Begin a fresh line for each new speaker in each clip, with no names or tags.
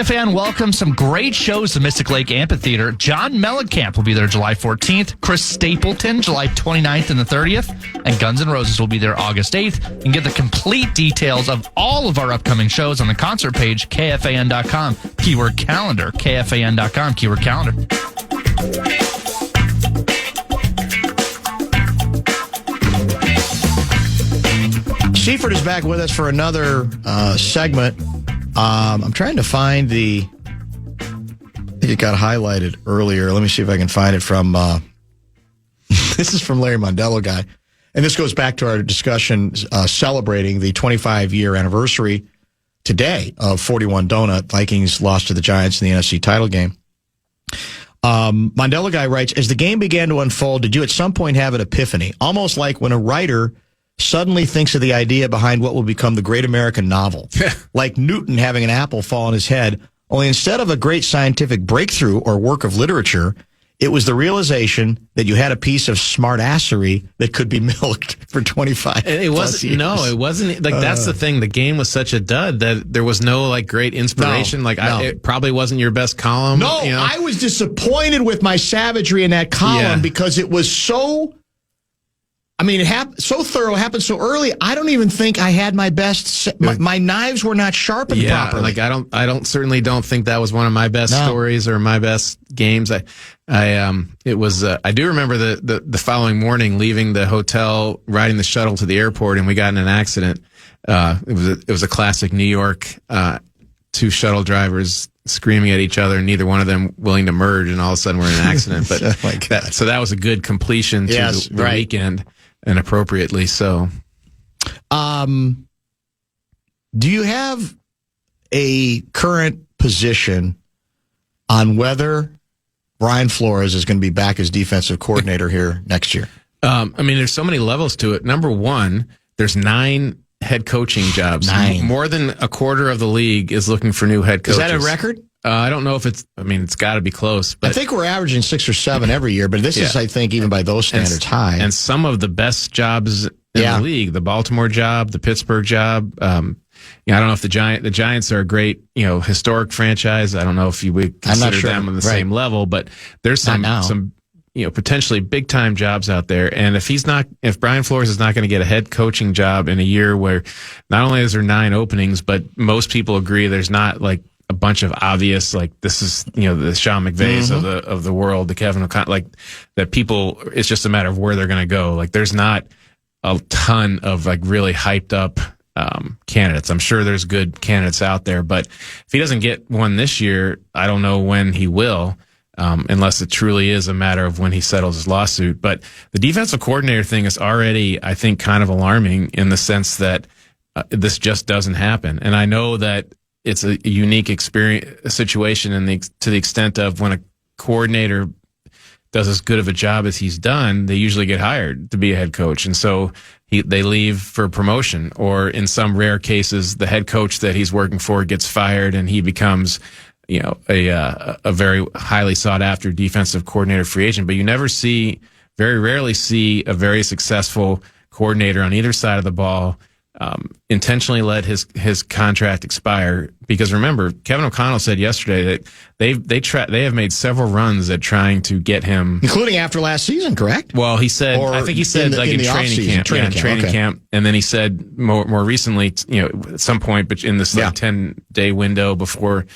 KFAN welcomes some great shows to Mystic Lake Amphitheater. John Mellencamp will be there July 14th. Chris Stapleton, July 29th and the 30th. And Guns N' Roses will be there August 8th. You can get the complete details of all of our upcoming shows on the concert page, KFAN.com. Keyword calendar, KFAN.com, keyword calendar.
Seifert is back with us for another segment. I'm trying to find I think it got highlighted earlier. Let me see if I can find it from, this is from Larry Mondello guy. And this goes back to our discussion celebrating the 25-year anniversary today of 41 Donut. Vikings lost to the Giants in the NFC title game. Mondello guy writes, as the game began to unfold, did you at some point have an epiphany? Almost like when a writer suddenly thinks of the idea behind what will become the great American novel. Like Newton having an apple fall on his head, only instead of a great scientific breakthrough or work of literature, it was the realization that you had a piece of smartassery that could be milked for 25
it wasn't
years.
No, it wasn't. Like, that's the thing. The game was such a dud that there was no, like, great inspiration. It probably wasn't your best column.
No,
you know?
I was disappointed with my savagery in that column because it was so... I mean, it happened so thorough, happened so early. I don't even think I had my best. My knives were not sharpened properly.
Like I certainly don't think that was one of my best stories or my best games. I do remember the following morning leaving the hotel, riding the shuttle to the airport, and we got in an accident. It was a classic New York. Two shuttle drivers screaming at each other, and neither one of them willing to merge, and all of a sudden we're in an accident. But so that was a good completion to the weekend. And appropriately so.
Do you have a current position on whether Brian Flores is going to be back as defensive coordinator here next year?
I mean, there's so many levels to it. Number one, there's 9 head coaching jobs.
9.
More than a quarter of the league is looking for new head coaches.
Is that a record?
I don't know if it's got to be close. But
I think we're averaging 6 or 7 every year, but this is, I think, even by those standards, high.
And some of the best jobs in the league, the Baltimore job, the Pittsburgh job. I don't know if the Giants are a great, historic franchise. I don't know if you would consider them on the same level, but there's some potentially big time jobs out there. And if Brian Flores is not going to get a head coaching job in a year where not only is there 9 openings, but most people agree there's not like a bunch of obvious, like this is, the Sean McVays of the world, the Kevin O'Connell, like that people, it's just a matter of where they're going to go. Like there's not a ton of like really hyped up candidates. I'm sure there's good candidates out there, but if he doesn't get one this year, I don't know when he will, unless it truly is a matter of when he settles his lawsuit. But the defensive coordinator thing is already, I think, kind of alarming in the sense that this just doesn't happen. And I know that it's a unique situation to the extent of when a coordinator does as good of a job as he's done, they usually get hired to be a head coach. And so they leave for promotion, or in some rare cases, the head coach that he's working for gets fired and he becomes, a very highly sought after defensive coordinator free agent. But you very rarely see a very successful coordinator on either side of the ball intentionally let his contract expire, because remember, Kevin O'Connell said yesterday that they have made several runs at trying to get him,
including after last season, correct?
Well, he said, I think he said in training camp, and then he said more recently, at some point, but in this 10-day window before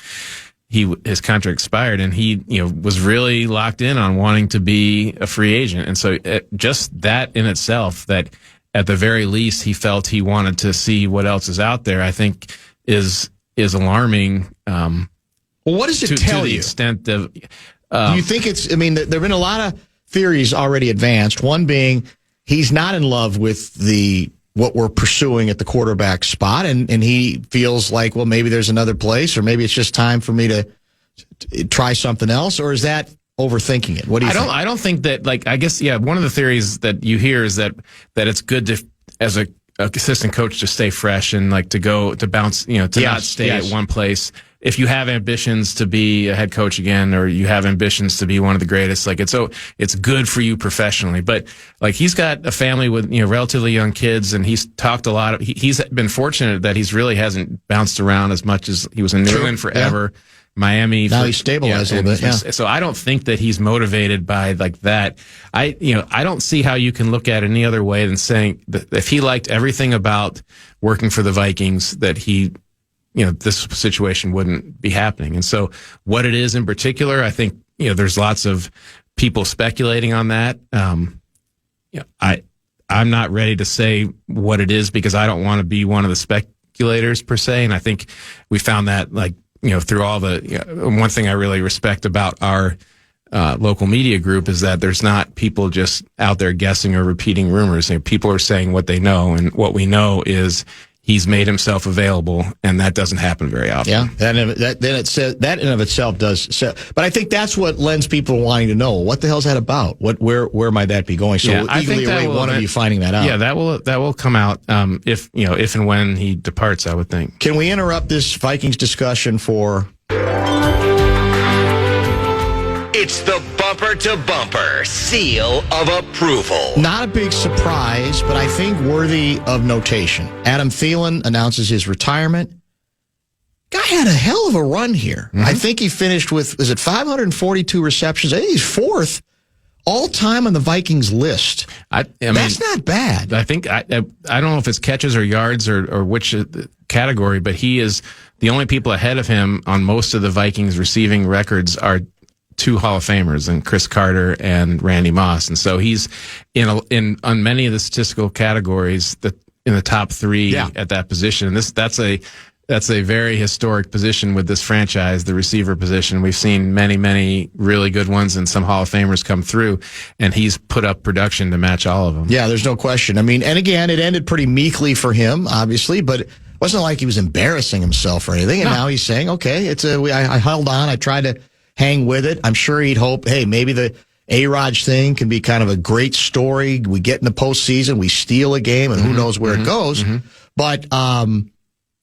his contract expired, and he was really locked in on wanting to be a free agent, and so just that in itself, that at the very least, he felt he wanted to see what else is out there, I think is alarming.
Well, what does it tell you?
To the extent of,
do you think there have been a lot of theories already advanced. One being he's not in love with what we're pursuing at the quarterback spot, and he feels like, well, maybe there's another place, or maybe it's just time for me to try something else, or is that overthinking it? What do you think?
I don't think that, I guess, one of the theories that you hear is that it's good to, as a assistant coach, to stay fresh and to bounce, not stay at one place. If you have ambitions to be a head coach again, or you have ambitions to be one of the greatest, it's good for you professionally. But he's got a family with, relatively young kids, and he's talked a lot he's been fortunate that he's really hasn't bounced around as much as he was in New England forever. Miami.
Now he's stabilized a little bit. Yeah.
So I don't think that he's motivated by like that. I don't see how you can look at it any other way than saying that if he liked everything about working for the Vikings, that he, this situation wouldn't be happening. And so what it is in particular, I think, there's lots of people speculating on that. I'm not ready to say what it is because I don't want to be one of the speculators per se. And I think we found that through all the, one thing I really respect about our local media group is that there's not people just out there guessing or repeating rumors. People are saying what they know, and what we know is he's made himself available, and that doesn't happen very often.
Yeah, that in of itself does. But I think that's what lends people wanting to know what the hell's that about. Where might that be going? So
I
eagerly await one of you finding that out.
Yeah, that will come out if and when he departs, I would think.
Can we interrupt this Vikings discussion for?
It's the bumper to bumper seal of approval.
Not a big surprise, but I think worthy of notation. Adam Thielen announces his retirement. Guy had a hell of a run here. Mm-hmm. I think he finished with, 542 receptions? I think he's fourth all time on the Vikings list. I mean, that's not bad.
I think, I don't know if it's catches or yards or which category, but he is the only people ahead of him on most of the Vikings receiving records are two Hall of Famers, and Chris Carter and Randy Moss. And so he's on many of the statistical categories in the top three at that position. And that's a very historic position with this franchise, the receiver position. We've seen many, many really good ones and some Hall of Famers come through, and he's put up production to match all of them.
Yeah, there's no question. I mean, and again, it ended pretty meekly for him, obviously, but it wasn't like he was embarrassing himself or anything. And now he's saying, okay, I held on. I tried to hang with it. I'm sure he'd hope, hey, maybe the A-Rod thing can be kind of a great story. We get in the postseason, we steal a game, and who knows where it goes. Mm-hmm. But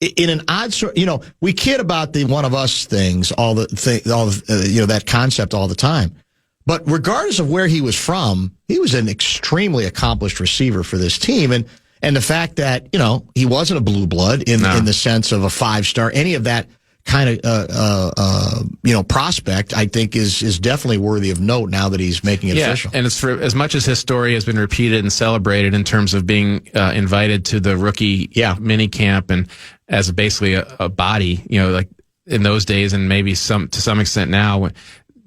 in an odd sort, we kid about the one of us things, that concept all the time. But regardless of where he was from, he was an extremely accomplished receiver for this team, and the fact that he wasn't a blue blood in the sense of a 5-star, any of that kind of prospect, I think is definitely worthy of note now that he's making it official.
And it's for as much as his story has been repeated and celebrated in terms of being invited to the rookie mini camp and as basically a body, like in those days, and maybe to some extent now,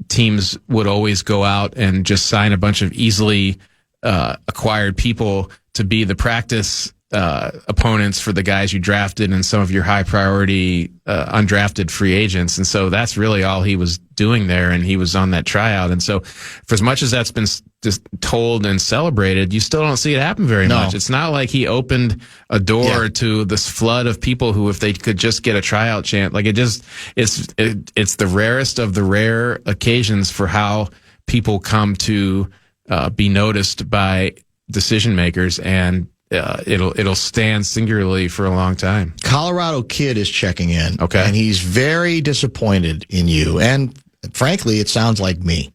teams would always go out and just sign a bunch of easily acquired people to be the practice opponents for the guys you drafted and some of your high priority undrafted free agents. And so that's really all he was doing there, and he was on that tryout. And so for as much as that's been just told and celebrated, you still don't see it happen very much. It's not like he opened a door to this flood of people who, if they could just get a tryout chance, like it's the rarest of the rare occasions for how people come to be noticed by decision makers, and it'll stand singularly for a long time.
Colorado Kid is checking in.
Okay.
And he's very disappointed in you. And frankly, it sounds like me.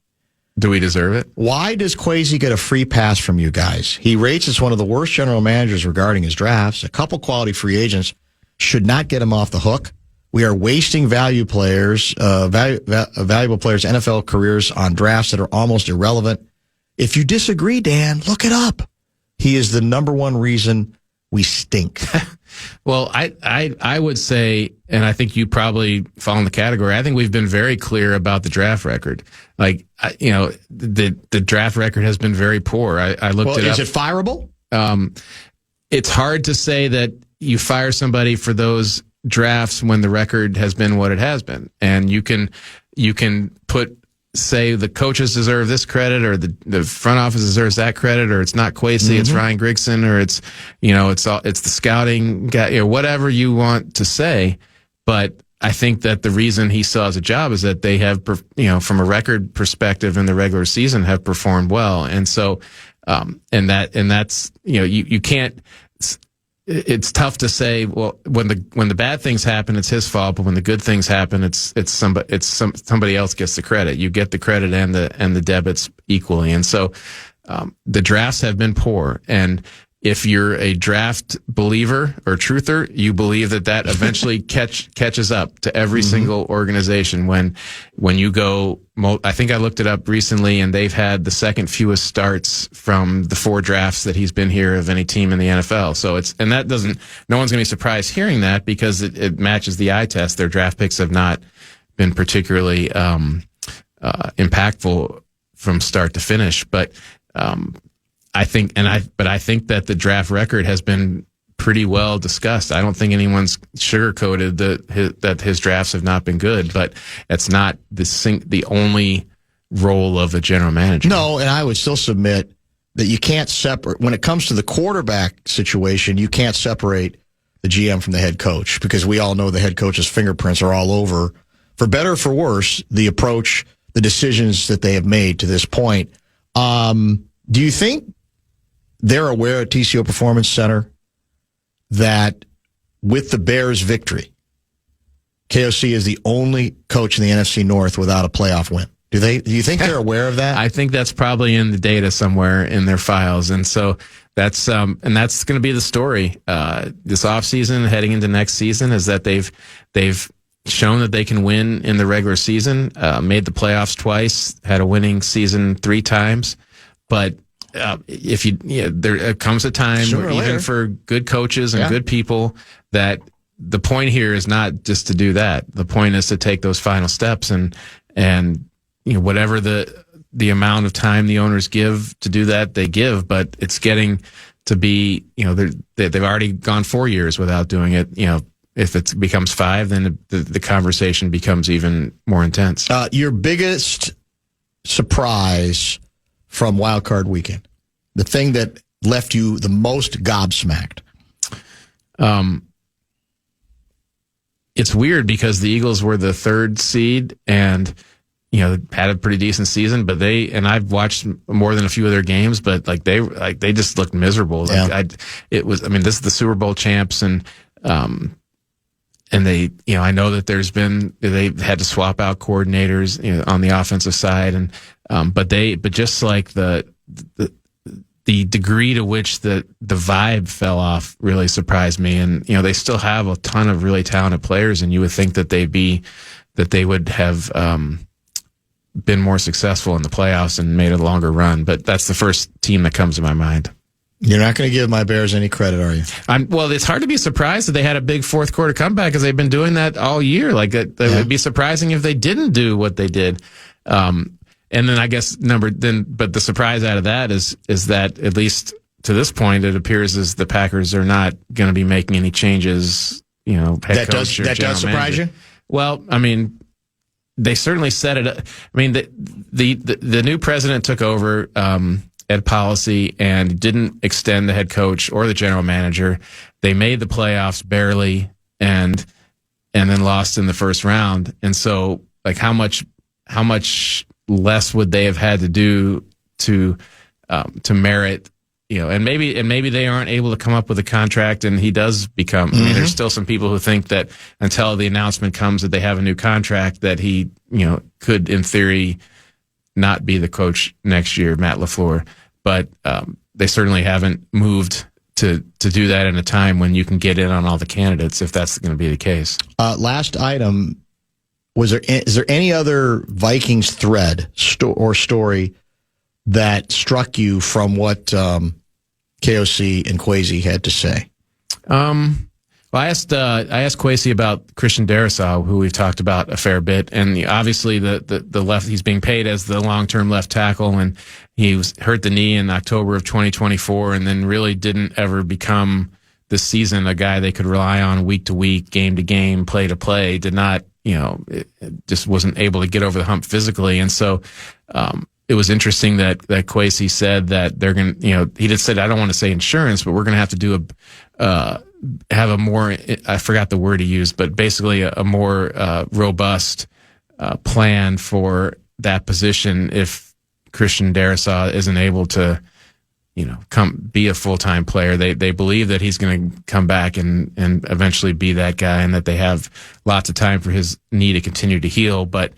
Do we deserve it?
Why does Kwesi get a free pass from you guys? He rates as one of the worst general managers regarding his drafts. A couple quality free agents should not get him off the hook. We are wasting valuable players' NFL careers on drafts that are almost irrelevant. If you disagree, Dan, look it up. He is the number one reason we stink.
Well, I would say, and I think you probably fall in the category, I think we've been very clear about the draft record. Like, the draft record has been very poor. I looked it up.
Is it fireable?
It's hard to say that you fire somebody for those drafts when the record has been what it has been. And you can say the coaches deserve this credit, or the front office deserves that credit, or it's not Kwesi, it's Ryan Grigson, or it's the scouting guy, whatever you want to say. But I think that the reason he still has a job is that they have, from a record perspective in the regular season, have performed well. And so, that's, you can't, it's tough to say, well, when the bad things happen, it's his fault, but when the good things happen, somebody else gets the credit. You get the credit and the debits equally. And so, the drafts have been poor, and if you're a draft believer or truther, you believe that eventually catches up to every single organization. When you go, I think I looked it up recently, and they've had the second fewest starts from the 4 drafts that he's been here of any team in the NFL. So no one's going to be surprised hearing that, because it matches the eye test. Their draft picks have not been particularly impactful from start to finish, but I think that the draft record has been pretty well discussed. I don't think anyone's sugarcoated that his drafts have not been good, but it's not the only role of a general manager.
No, and I would still submit that you can't separate, when it comes to the quarterback situation, you can't separate the GM from the head coach, because we all know the head coach's fingerprints are all over, for better or for worse, the approach, the decisions that they have made to this point. Do you think they're aware at TCO Performance Center that with the Bears' victory, KOC is the only coach in the NFC North without a playoff win? Do you think they're aware of that?
I think that's probably in the data somewhere in their files. And so that's going to be the story, this offseason, heading into next season, is that they've shown that they can win in the regular season, made the playoffs twice, had a winning season 3 times. But there comes a time, where even for good coaches and good people, that the point here is not just to do that. The point is to take those final steps, and whatever the amount of time the owners give to do that, they give. But it's getting to be, they've already gone 4 years without doing it. If it becomes 5, then the conversation becomes even more intense.
Your biggest surprise from Wild Card Weekend, the thing that left you the most gobsmacked?
It's weird, because the Eagles were the 3rd seed and, had a pretty decent season, but I've watched more than a few of their games, but they just looked miserable. This is the Super Bowl champs, and they, I know that they've had to swap out coordinators, on the offensive side, and, but just like the degree to which the vibe fell off really surprised me. And, they still have a ton of really talented players, and you would think that they would have, been more successful in the playoffs and made a longer run. But that's the first team that comes to my mind.
You're not going to give my Bears any credit, are you?
Well, it's hard to be surprised that they had a big fourth quarter comeback, because they've been doing that all year. It would be surprising if they didn't do what they did. And then I guess but the surprise out of that is that, at least to this point, it appears as the Packers are not going to be making any changes. Head coach or general
does surprise
manager.
you?
Well, they certainly set it up. The new president took over Ed Policy and didn't extend the head coach or the general manager. They made the playoffs barely, and then lost in the first round. And so, how much less would they have had to do to merit? And maybe they aren't able to come up with a contract, and he does become. There's still some people who think that until the announcement comes that they have a new contract, that he, could in theory not be the coach next year, Matt LaFleur. But they certainly haven't moved to do that in a time when you can get in on all the candidates, if that's going to be the case. Last item: is there any other Vikings thread or story that struck you from what KOC and Kwesi had to say? Well, I asked Kwesi about Christian Darrisaw, who we've talked about a fair bit, and obviously the left, he's being paid as the long-term left tackle, and he hurt the knee in October of 2024, and then really didn't ever become this season a guy they could rely on week to week, game to game, play to play. Did not, it just wasn't able to get over the hump physically, and so. It was interesting that Kwesi said that they're going to, he just said, I don't want to say insurance, but we're going to have to do have a more, I forgot the word he used, but basically a more robust plan for that position if Christian Darrisaw isn't able to, come be a full-time player. They believe that he's going to come back and eventually be that guy, and that they have lots of time for his knee to continue to heal. But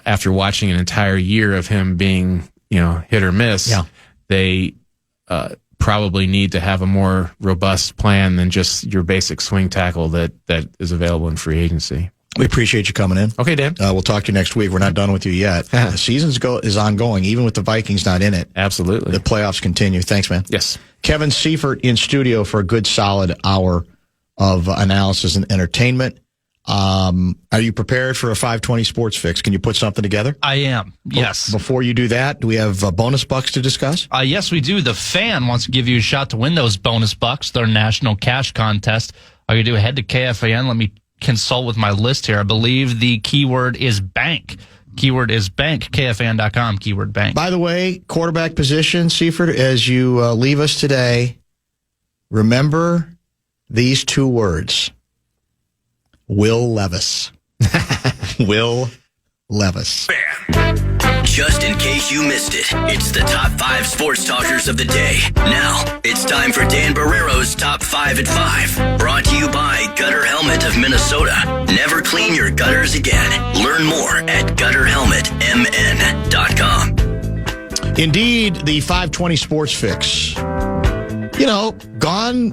after watching an entire year of him being, hit or miss, they probably need to have a more robust plan than just your basic swing tackle that is available in free agency.
We appreciate you coming in.
Okay, Dan.
We'll talk to you next week. We're not done with you yet. The season is ongoing, even with the Vikings not in it.
Absolutely.
The playoffs continue. Thanks, man.
Yes.
Kevin Seifert in studio for a good solid hour of analysis and entertainment. Are you prepared for a 520 sports fix? Can you put something together?
I am, yes.
Before you do that, do we have bonus bucks to discuss?
Yes, we do. The Fan wants to give you a shot to win those bonus bucks, their national cash contest. All you do, head to KFAN. Let me consult with my list here. I believe the keyword is bank. Keyword is bank, KFAN.com, keyword bank.
By the way, quarterback position, Seifert, as you leave us today, remember these two words. Will Levis. Will Levis.
Just in case you missed it, it's the top 5 sports talkers of the day. Now, it's time for Dan Barreiro's Top 5 at 5. Brought to you by Gutter Helmet of Minnesota. Never clean your gutters again. Learn more at gutterhelmetmn.com.
Indeed, the 520 sports fix. Gone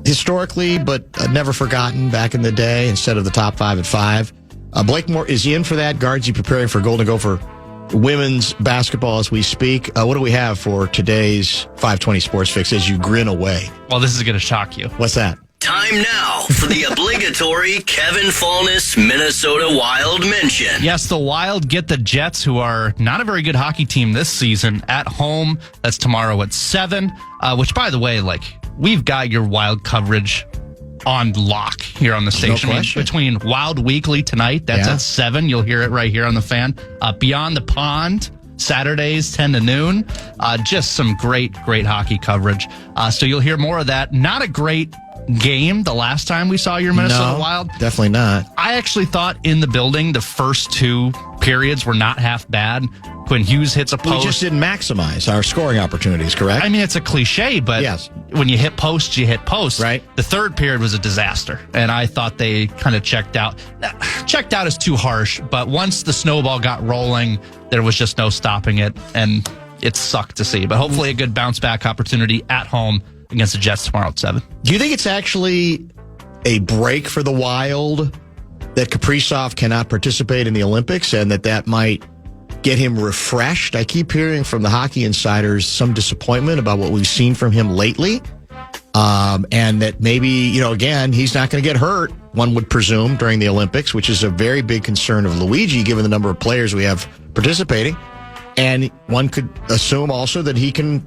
historically, but never forgotten back in the day instead of the top 5 at 5. Blake Moore, is he in for that? Guards, he preparing for Golden Gopher women's basketball as we speak. What do we have for today's 520 sports fix as you grin away?
Well, this is going to shock you.
What's that?
Time now for the obligatory Kevin Fallness Minnesota Wild mention.
Yes, the Wild get the Jets, who are not a very good hockey team this season, at home. That's tomorrow at 7, which, by the way, we've got your Wild coverage on lock here on the station.
No question.
Between Wild Weekly tonight, that's at 7. You'll hear it right here on the Fan. Beyond the Pond, Saturdays, 10 to noon. Just some great hockey coverage. So you'll hear more of that. Not a great game the last time we saw your Minnesota Wild.
Definitely not.
I actually thought in the building the first 2 periods were not half bad. Quinn Hughes hits a post.
We just didn't maximize our scoring opportunities, correct?
I mean, it's a cliche, but
yes.
When you hit posts, you hit posts.
Right.
The third period was a disaster, and I thought they kind of checked out. Checked out is too harsh, but once the snowball got rolling, there was just no stopping it, and it sucked to see. But hopefully a good bounce-back opportunity at home against the Jets tomorrow at 7.
Do you think it's actually a break for the Wild that Kaprizov cannot participate in the Olympics and that might get him refreshed? I keep hearing from the hockey insiders some disappointment about what we've seen from him lately. And that maybe, again, he's not going to get hurt, one would presume, during the Olympics, which is a very big concern of Luigi, given the number of players we have participating. And one could assume also that he can,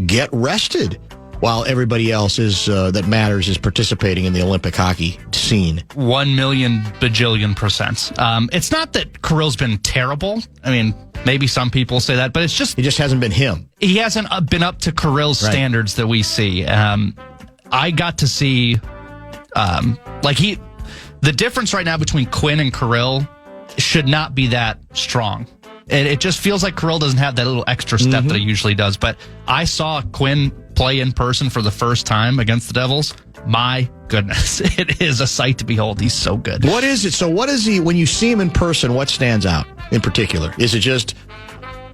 get rested while everybody else that matters is participating in the Olympic hockey scene.
1,000,000,000%. It's not that Kirill's been terrible. I mean, maybe some people say that, but it's just...
He just hasn't been him.
He hasn't been up to Kirill's standards that we see. I got to see... the difference right now between Quinn and Kirill should not be that strong. It just feels like Kirill doesn't have that little extra step that he usually does. But I saw Quinn play in person for the first time against the Devils. My goodness, it is a sight to behold. He's so good.
What is it? So what is he, when you see him in person, what stands out in particular? Is it just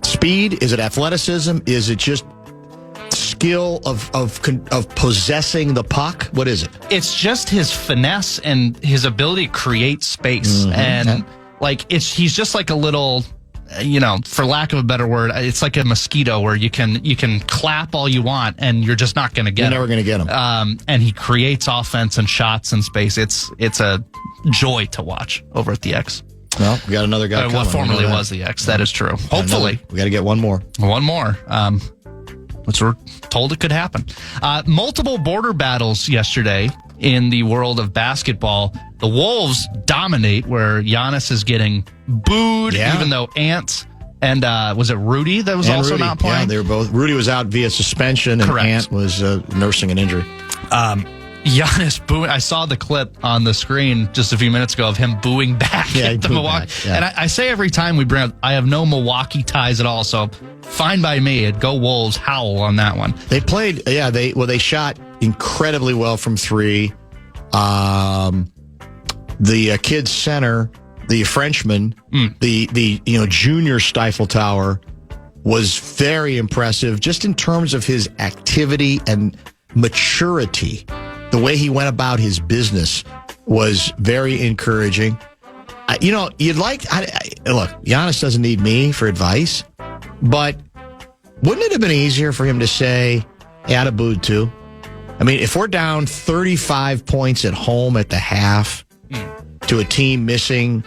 speed? Is it athleticism? Is it just skill of possessing the puck? What is it?
It's just his finesse and his ability to create space. And he's just like a little... for lack of a better word, it's like a mosquito where you can clap all you want and you're just not going to get him.
You're never going to get him.
And he creates offense and shots in space. It's a joy to watch over at the X.
Well, we got another guy coming.
What formerly was the X. That is true. Hopefully.
We got to get one more.
One more. Which we're told it could happen. Multiple border battles yesterday in the world of basketball. The Wolves dominate, where Giannis is getting booed, even though Ant and was it Rudy that was also
Rudy.
not playing?
Yeah, they were both. Rudy was out via suspension, and Ant was nursing an injury.
Giannis booing. I saw the clip on the screen just a few minutes ago of him booing back at the Milwaukee. And I say every time we bring up, I have no Milwaukee ties at all, so fine by me. It'd go Wolves, howl on that one.
They played, they shot incredibly well from 3. The kid center, the Frenchman, the junior Stifle Tower, was very impressive just in terms of his activity and maturity. The way he went about his business was very encouraging. Look, Giannis doesn't need me for advice, but wouldn't it have been easier for him to say, hey, I'd have booed too? I mean, if we're down 35 points at home at the half to a team missing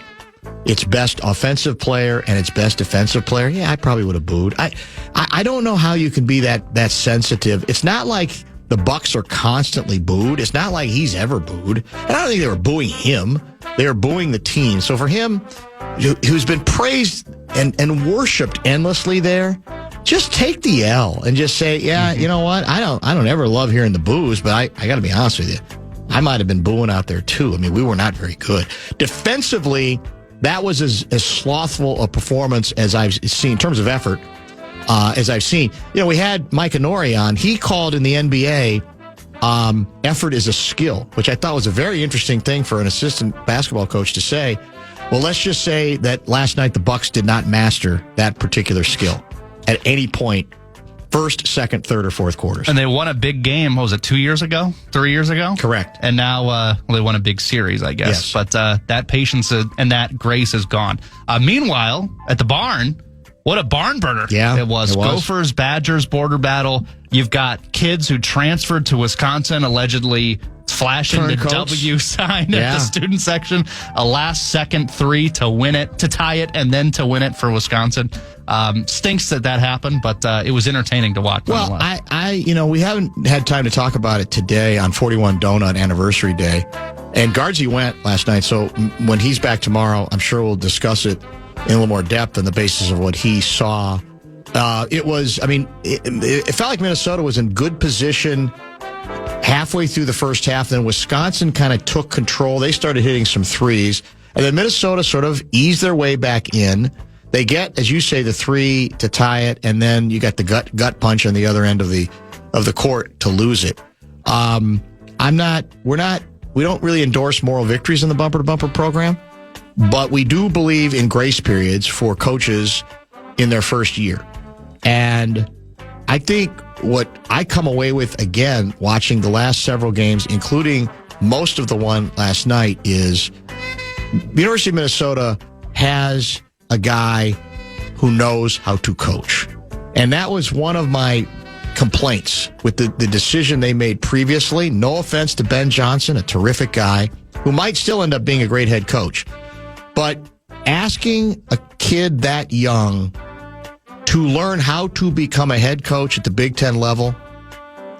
its best offensive player and its best defensive player, yeah, I probably would have booed. I don't know how you can be that sensitive. It's not like the Bucks are constantly booed. It's not like he's ever booed. And I don't think they were booing him. They were booing the team. So for him, who's been praised and worshipped endlessly there, just take the L and just say, yeah, you know what? I don't ever love hearing the boos, but I got to be honest with you. I might have been booing out there too. I mean, we were not very good. Defensively, that was as slothful a performance as I've seen in terms of effort, as I've seen. You know, we had Mike Inori on. He called in the NBA, effort is a skill, which I thought was a very interesting thing for an assistant basketball coach to say. Well, let's just say that last night the Bucks did not master that particular skill at any point, first, second, third, or fourth quarters.
And they won a big game, what was it, 2 years ago? 3 years ago?
Correct.
And now they won a big series, I guess.
Yes.
But that patience and that grace is gone. Meanwhile, at the barn, what a barn burner it was. Gophers, Badgers, border battle. You've got kids who transferred to Wisconsin, allegedly flashing the W sign at the student section. A last-second three to win it, to tie it, and then to win it for Wisconsin. Stinks that happened, but it was entertaining to watch.
Well, we haven't had time to talk about it today on 41 Donut Anniversary Day. And Guardsy went last night, so when he's back tomorrow, I'm sure we'll discuss it in a little more depth on the basis of what he saw. It felt like Minnesota was in good position halfway through the first half. Then Wisconsin kind of took control. They started hitting some threes. And then Minnesota sort of eased their way back in. They get, as you say, the three to tie it, and then you got the gut punch on the other end of the court to lose it. We don't really endorse moral victories in the Bumper to Bumper program, but we do believe in grace periods for coaches in their first year. And I think what I come away with, again, watching the last several games, including most of the one last night, is the University of Minnesota has a guy who knows how to coach. And that was one of my complaints with the decision they made previously. No offense to Ben Johnson, a terrific guy who might still end up being a great head coach. But asking a kid that young to learn how to become a head coach at the Big Ten level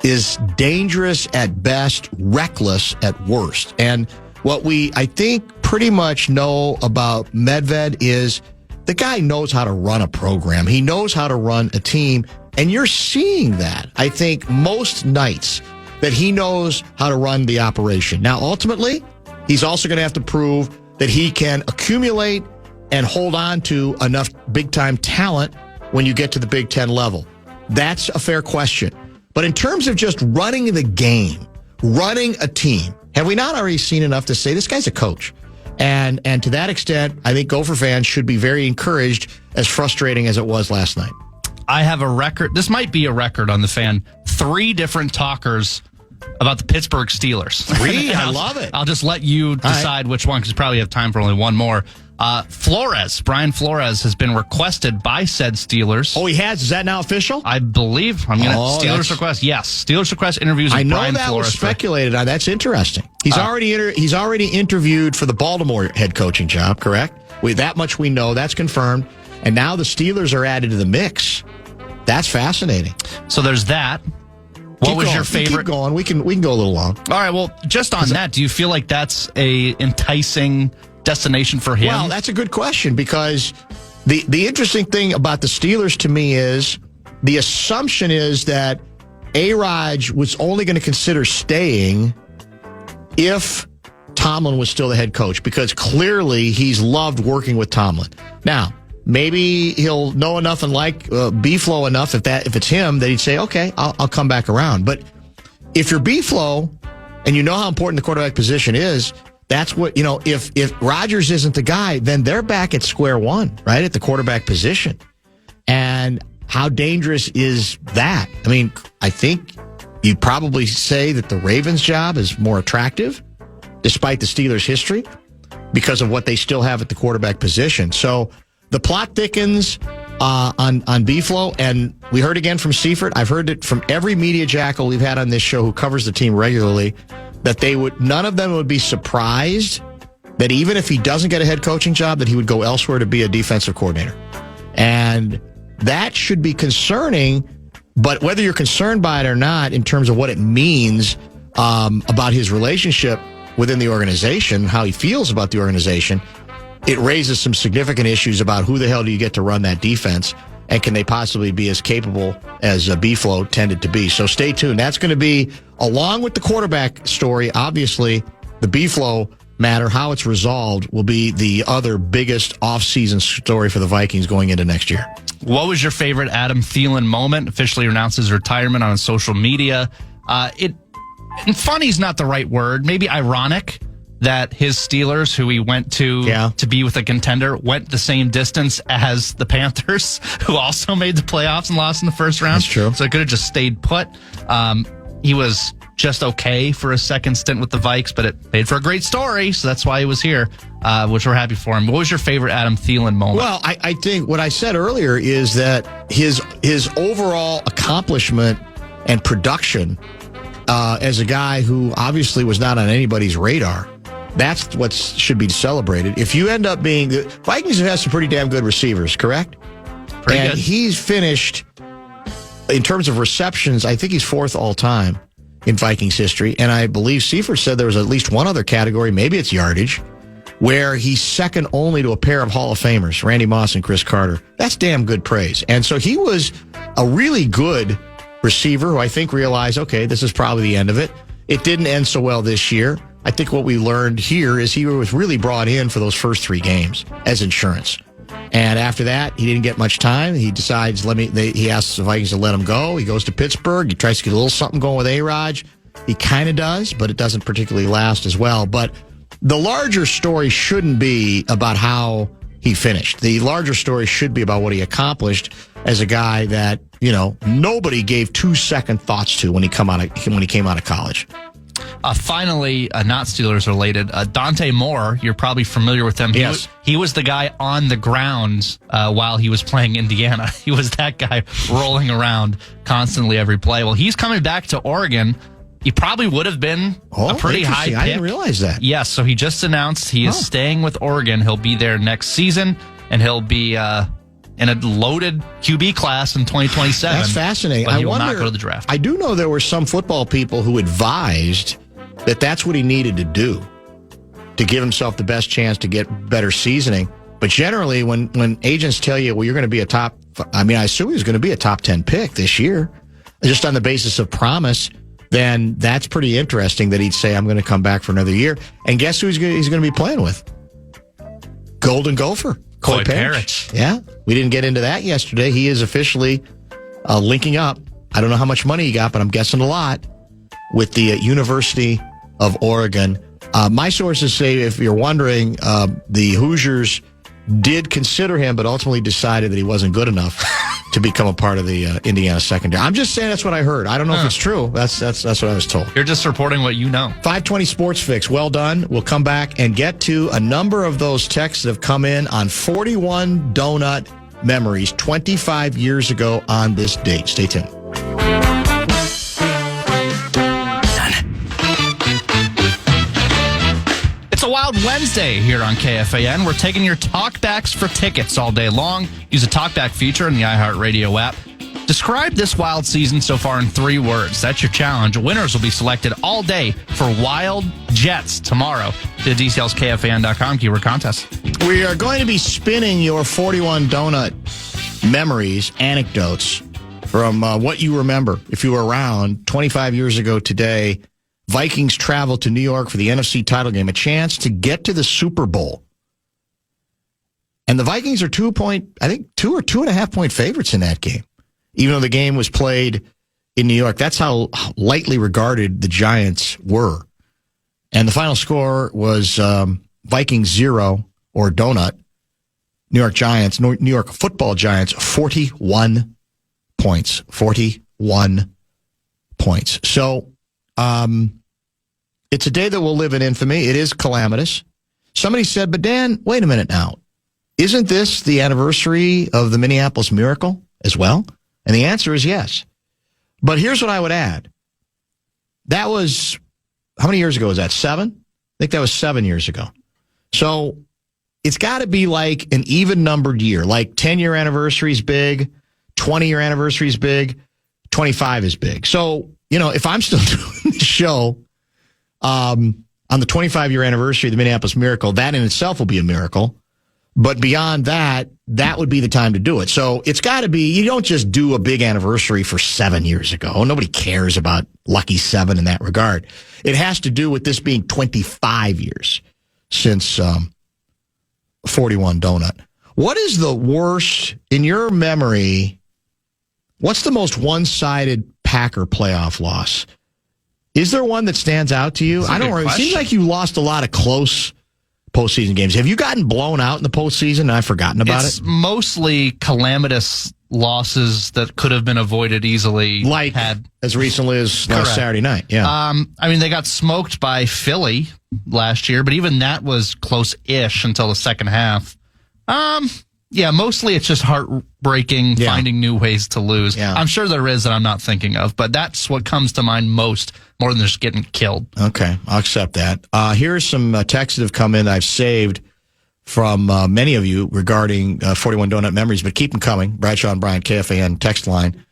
is dangerous at best, reckless at worst. And what I think, pretty much know about Medved is the guy knows how to run a program. He knows how to run a team. And you're seeing that, I think, most nights, that he knows how to run the operation. Now, ultimately, he's also going to have to prove that he can accumulate and hold on to enough big-time talent when you get to the Big Ten level. That's a fair question. But in terms of just running the game, running a team, have we not already seen enough to say this guy's a coach? And to that extent, I think Gopher fans should be very encouraged, as frustrating as it was last night.
I have a record. This might be a record on the Fan. 3 different talkers about the Pittsburgh Steelers.
3? I love it.
I'll just let you decide which one, because you probably have time for only one more. Brian Flores has been requested by said Steelers.
Oh, he has? Is that now official?
I believe. Steelers request. Yes. Steelers request interviews with Brian Flores.
I know that was speculated on. That's interesting. He's already interviewed for the Baltimore head coaching job, correct? That much we know. That's confirmed. And now the Steelers are added to the mix. That's fascinating.
So there's that. What was your favorite?
Keep going. We can go a little long.
All right. Well, just on that, do you feel like that's a enticing destination for him?
Well, that's a good question, because the interesting thing about the Steelers to me is the assumption is that A-Raj was only going to consider staying if Tomlin was still the head coach, because clearly he's loved working with Tomlin. Now, maybe he'll know enough and like B-Flow enough if it's him that he'd say, okay, I'll come back around. But if you're B-Flow and you know how important the quarterback position is, that's what, if Rodgers isn't the guy, then they're back at square one, right, at the quarterback position. And how dangerous is that? I mean, I think you'd probably say that the Ravens' job is more attractive, despite the Steelers' history, because of what they still have at the quarterback position. So the plot thickens on B-Flow, and we heard again from Seifert. I've heard it from every media jackal we've had on this show who covers the team regularly, that none of them would be surprised that even if he doesn't get a head coaching job, that he would go elsewhere to be a defensive coordinator. And that should be concerning, but whether you're concerned by it or not, in terms of what it means about his relationship within the organization, how he feels about the organization, it raises some significant issues about who the hell do you get to run that defense, and can they possibly be as capable as B-Flow tended to be. So stay tuned. That's going to be, along with the quarterback story, obviously, the B-Flow matter, how it's resolved, will be the other biggest offseason story for the Vikings going into next year.
What was your favorite Adam Thielen moment? Officially announced his retirement on social media. Funny's not the right word. Maybe ironic that his Steelers, who he went to be with a contender, went the same distance as the Panthers, who also made the playoffs and lost in the first round.
That's true.
So it could have just stayed put. He was just okay for a second stint with the Vikes, but it made for a great story, so that's why he was here, which we're happy for him. What was your favorite Adam Thielen moment?
Well, I think what I said earlier is that his overall accomplishment and production as a guy who obviously was not on anybody's radar, that's what should be celebrated. If you end up being... The Vikings have had some pretty damn good receivers, correct?
Pretty good.
He's finished, in terms of receptions, I think he's fourth all time in Vikings history. And I believe Seifert said there was at least one other category, maybe it's yardage, where he's second only to a pair of Hall of Famers, Randy Moss and Chris Carter. That's damn good praise. And so he was a really good receiver who I think realized, okay, this is probably the end of it. It didn't end so well this year. I think what we learned here is he was really brought in for those first 3 games as insurance. And after that, he didn't get much time. He decides, he asks the Vikings to let him go. He goes to Pittsburgh. He tries to get a little something going with A-Raj. He kind of does, but it doesn't particularly last as well. But the larger story shouldn't be about how he finished. The larger story should be about what he accomplished as a guy that, nobody gave 2-second thoughts to when he came out of college.
Finally, not Steelers related, Dante Moore, you're probably familiar with him.
Yes.
He was the guy on the ground while he was playing Indiana. He was that guy rolling around constantly every play. Well, he's coming back to Oregon. He probably would have been a pretty high pick.
I didn't realize that.
Yes, so he just announced he is staying with Oregon. He'll be there next season, and he'll be in a loaded QB class in 2027.
That's fascinating.
But he will not go to the draft.
I do know there were some football people who advised that that's what he needed to do to give himself the best chance to get better seasoning. But generally, when agents tell you, well, you're going to be I assume he was going to be a top 10 pick this year, just on the basis of promise, then that's pretty interesting that he'd say, I'm going to come back for another year. And guess who he's going to be playing with? Golden Gopher.
Coy Parrish.
Yeah, we didn't get into that yesterday. He is officially linking up. I don't know how much money he got, but I'm guessing a lot, with the University of Oregon. My sources say, if you're wondering, the Hoosiers did consider him, but ultimately decided that he wasn't good enough to become a part of the Indiana secondary. I'm just saying that's what I heard. I don't know if it's true. That's what I was told.
You're just reporting what you know.
520 Sports Fix. Well done. We'll come back and get to a number of those texts that have come in on 41 donut memories 25 years ago on this date. Stay tuned.
It's a Wild Wednesday here on KFAN. We're taking your talkbacks for tickets all day long. Use the talkback feature in the iHeartRadio app. Describe this Wild season so far in 3 words. That's your challenge. Winners will be selected all day for Wild Jets tomorrow. To details, KFAN.com, keyword contest.
We are going to be spinning your 41 donut memories, anecdotes from what you remember. If you were around 25 years ago today, Vikings travel to New York for the NFC title game, a chance to get to the Super Bowl. And the Vikings are 2 or 2.5 point favorites in that game, even though the game was played in New York. That's how lightly regarded the Giants were. And the final score was Vikings 0, or donut, New York Football Giants 41. points. 41 points. So it's a day that will live in infamy. It is calamitous. Somebody said, but Dan, wait a minute now. Isn't this the anniversary of the Minneapolis Miracle as well? And the answer is yes. But here's what I would add. That was, how many years ago was that? 7? I think that was 7 years ago. So it's got to be like an even-numbered year. Like 10-year anniversary is big, 20-year anniversary is big, 25 is big. So, if I'm still doing the show on the 25-year anniversary of the Minneapolis Miracle, that in itself will be a miracle. But beyond that, that would be the time to do it. So it's got to be, you don't just do a big anniversary for 7 years ago. Nobody cares about Lucky 7 in that regard. It has to do with this being 25 years since 41 Donut. What is the worst, in your memory, what's the most one-sided Packer playoff loss? Is there one that stands out to you? I don't know. It seems like you lost a lot of close postseason games. Have you gotten blown out in the postseason and I've forgotten about it?
It's mostly calamitous losses that could have been avoided easily.
Like as recently as last Saturday night. Yeah.
They got smoked by Philly last year, but even that was close-ish until the second half. Yeah, mostly it's just heartbreaking, finding new ways to lose. Yeah. I'm sure there is that I'm not thinking of, but that's what comes to mind most, more than just getting killed.
Okay, I'll accept that. Here's some texts that have come in that I've saved from many of you regarding 41 Donut memories, but keep them coming. Bradshaw and Bryant, KFAN text line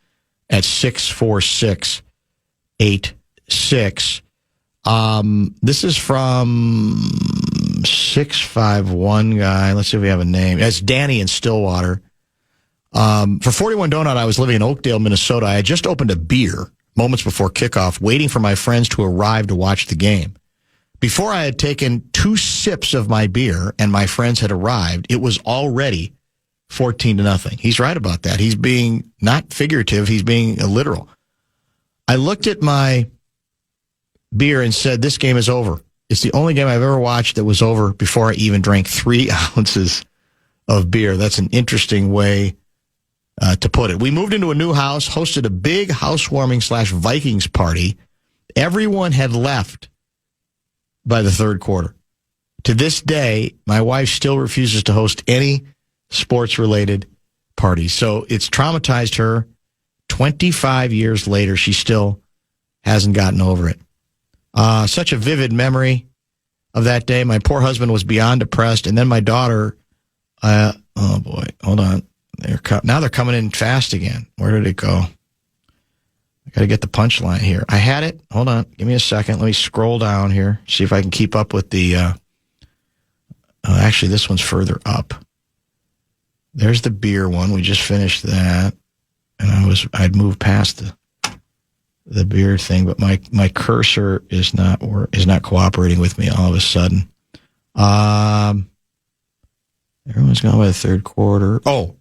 at 64686. This is from 651 guy. Let's see if we have a name. It's Danny in Stillwater. For 41 Donut, I was living in Oakdale, Minnesota. I had just opened a beer moments before kickoff, waiting for my friends to arrive to watch the game. Before I had taken 2 sips of my beer and my friends had arrived, it was already 14-0. He's right about that. He's being not figurative. He's being literal. I looked at my beer and said, this game is over. It's the only game I've ever watched that was over before I even drank 3 ounces of beer. That's an interesting way to put it. We moved into a new house, hosted a big housewarming / Vikings party. Everyone had left by the third quarter. To this day, my wife still refuses to host any sports-related parties. So it's traumatized her. 25 years later, she still hasn't gotten over it. Such a vivid memory of that day. My poor husband was beyond depressed. And then my daughter, oh boy, hold on. Now they're coming in fast again. Where did it go? I got to get the punchline here. I had it. Hold on. Give me a second. Let me scroll down here. See if I can keep up with the, actually this one's further up. There's the beer one. We just finished that. And I'd moved past the beer thing, but my cursor is not cooperating with me all of a sudden. Everyone's gone by the third quarter. Oh,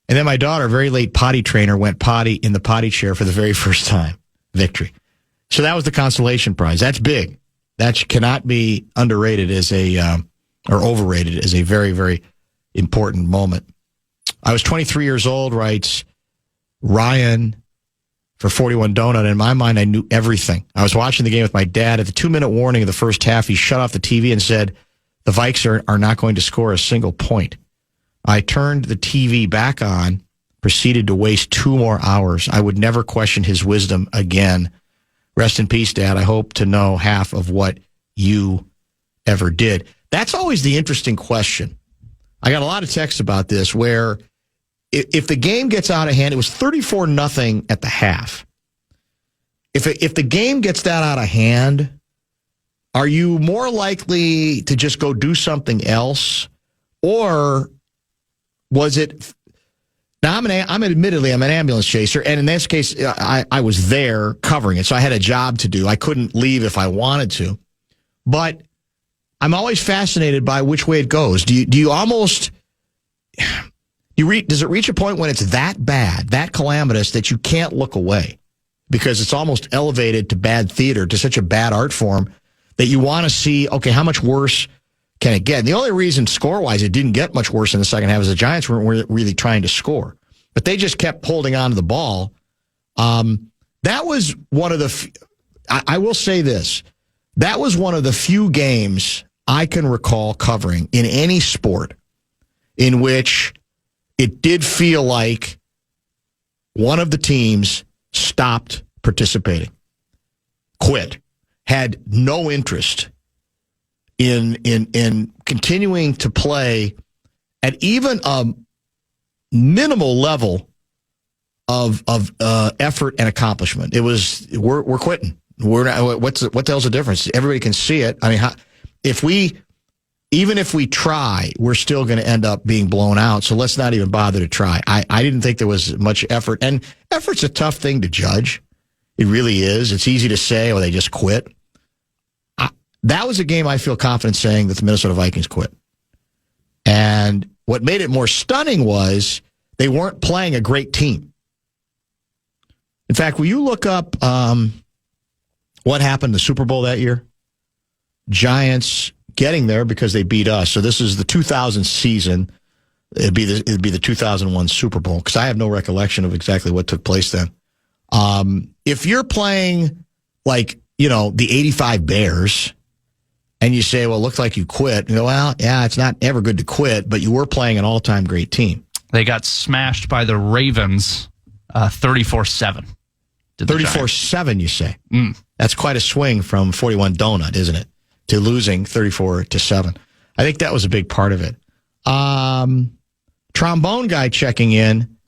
and then my daughter, very late potty trainer, went potty in the potty chair for the very first time. Victory. So that was the consolation prize. That's big. That cannot be underrated or overrated as a very, very important moment. I was 23 years old, writes Ryan, for 41 Donut. In my mind, I knew everything. I was watching the game with my dad. At the 2-minute warning of the first half, he shut off the TV and said, the Vikes are not going to score a single point. I turned the TV back on, proceeded to waste 2 more hours. I would never question his wisdom again. Rest in peace, Dad. I hope to know half of what you ever did. That's always the interesting question. I got a lot of texts about this where if the game gets out of hand, it was 34-0 at the half. If the game gets that out of hand, are you more likely to just go do something else, or was it? Now I'm admittedly an ambulance chaser, and in this case, I was there covering it, so I had a job to do. I couldn't leave if I wanted to, but I'm always fascinated by which way it goes. Do you almost? Does it reach a point when it's that bad, that calamitous, that you can't look away because it's almost elevated to bad theater, to such a bad art form that you want to see, okay, how much worse can it get? And the only reason score-wise it didn't get much worse in the second half is the Giants weren't really trying to score. but they just kept holding on to the ball. That was one of the, I will say this, that was one of the few games I can recall covering in any sport in which it did feel like one of the teams stopped participating, quit, had no interest in continuing to play at even a minimal level of effort and accomplishment. It was we're quitting. We're not. What the hell's the difference? Everybody can see it. I mean, even if we try, we're still going to end up being blown out. So let's not even bother to try. I didn't think there was much effort, and effort's a tough thing to judge. It really is. It's easy to say, "Oh, they just quit." That was a game I feel confident saying that the Minnesota Vikings quit. And what made it more stunning was they weren't playing a great team. In fact, will you look up what happened in the Super Bowl that year? Giants getting there because they beat us. So this is the 2000 season. It'd be the 2001 Super Bowl, because I have no recollection of exactly what took place then. If you're playing like, the 85 Bears, and you say, well, it looked like you quit. You go, well, yeah, it's not ever good to quit, but you were playing an all-time great team.
They got smashed by the Ravens 34-7.
34-7, you say? That's quite a swing from 41 Donut, isn't it? To losing 34-7. I think that was a big part of it. Trombone guy checking in.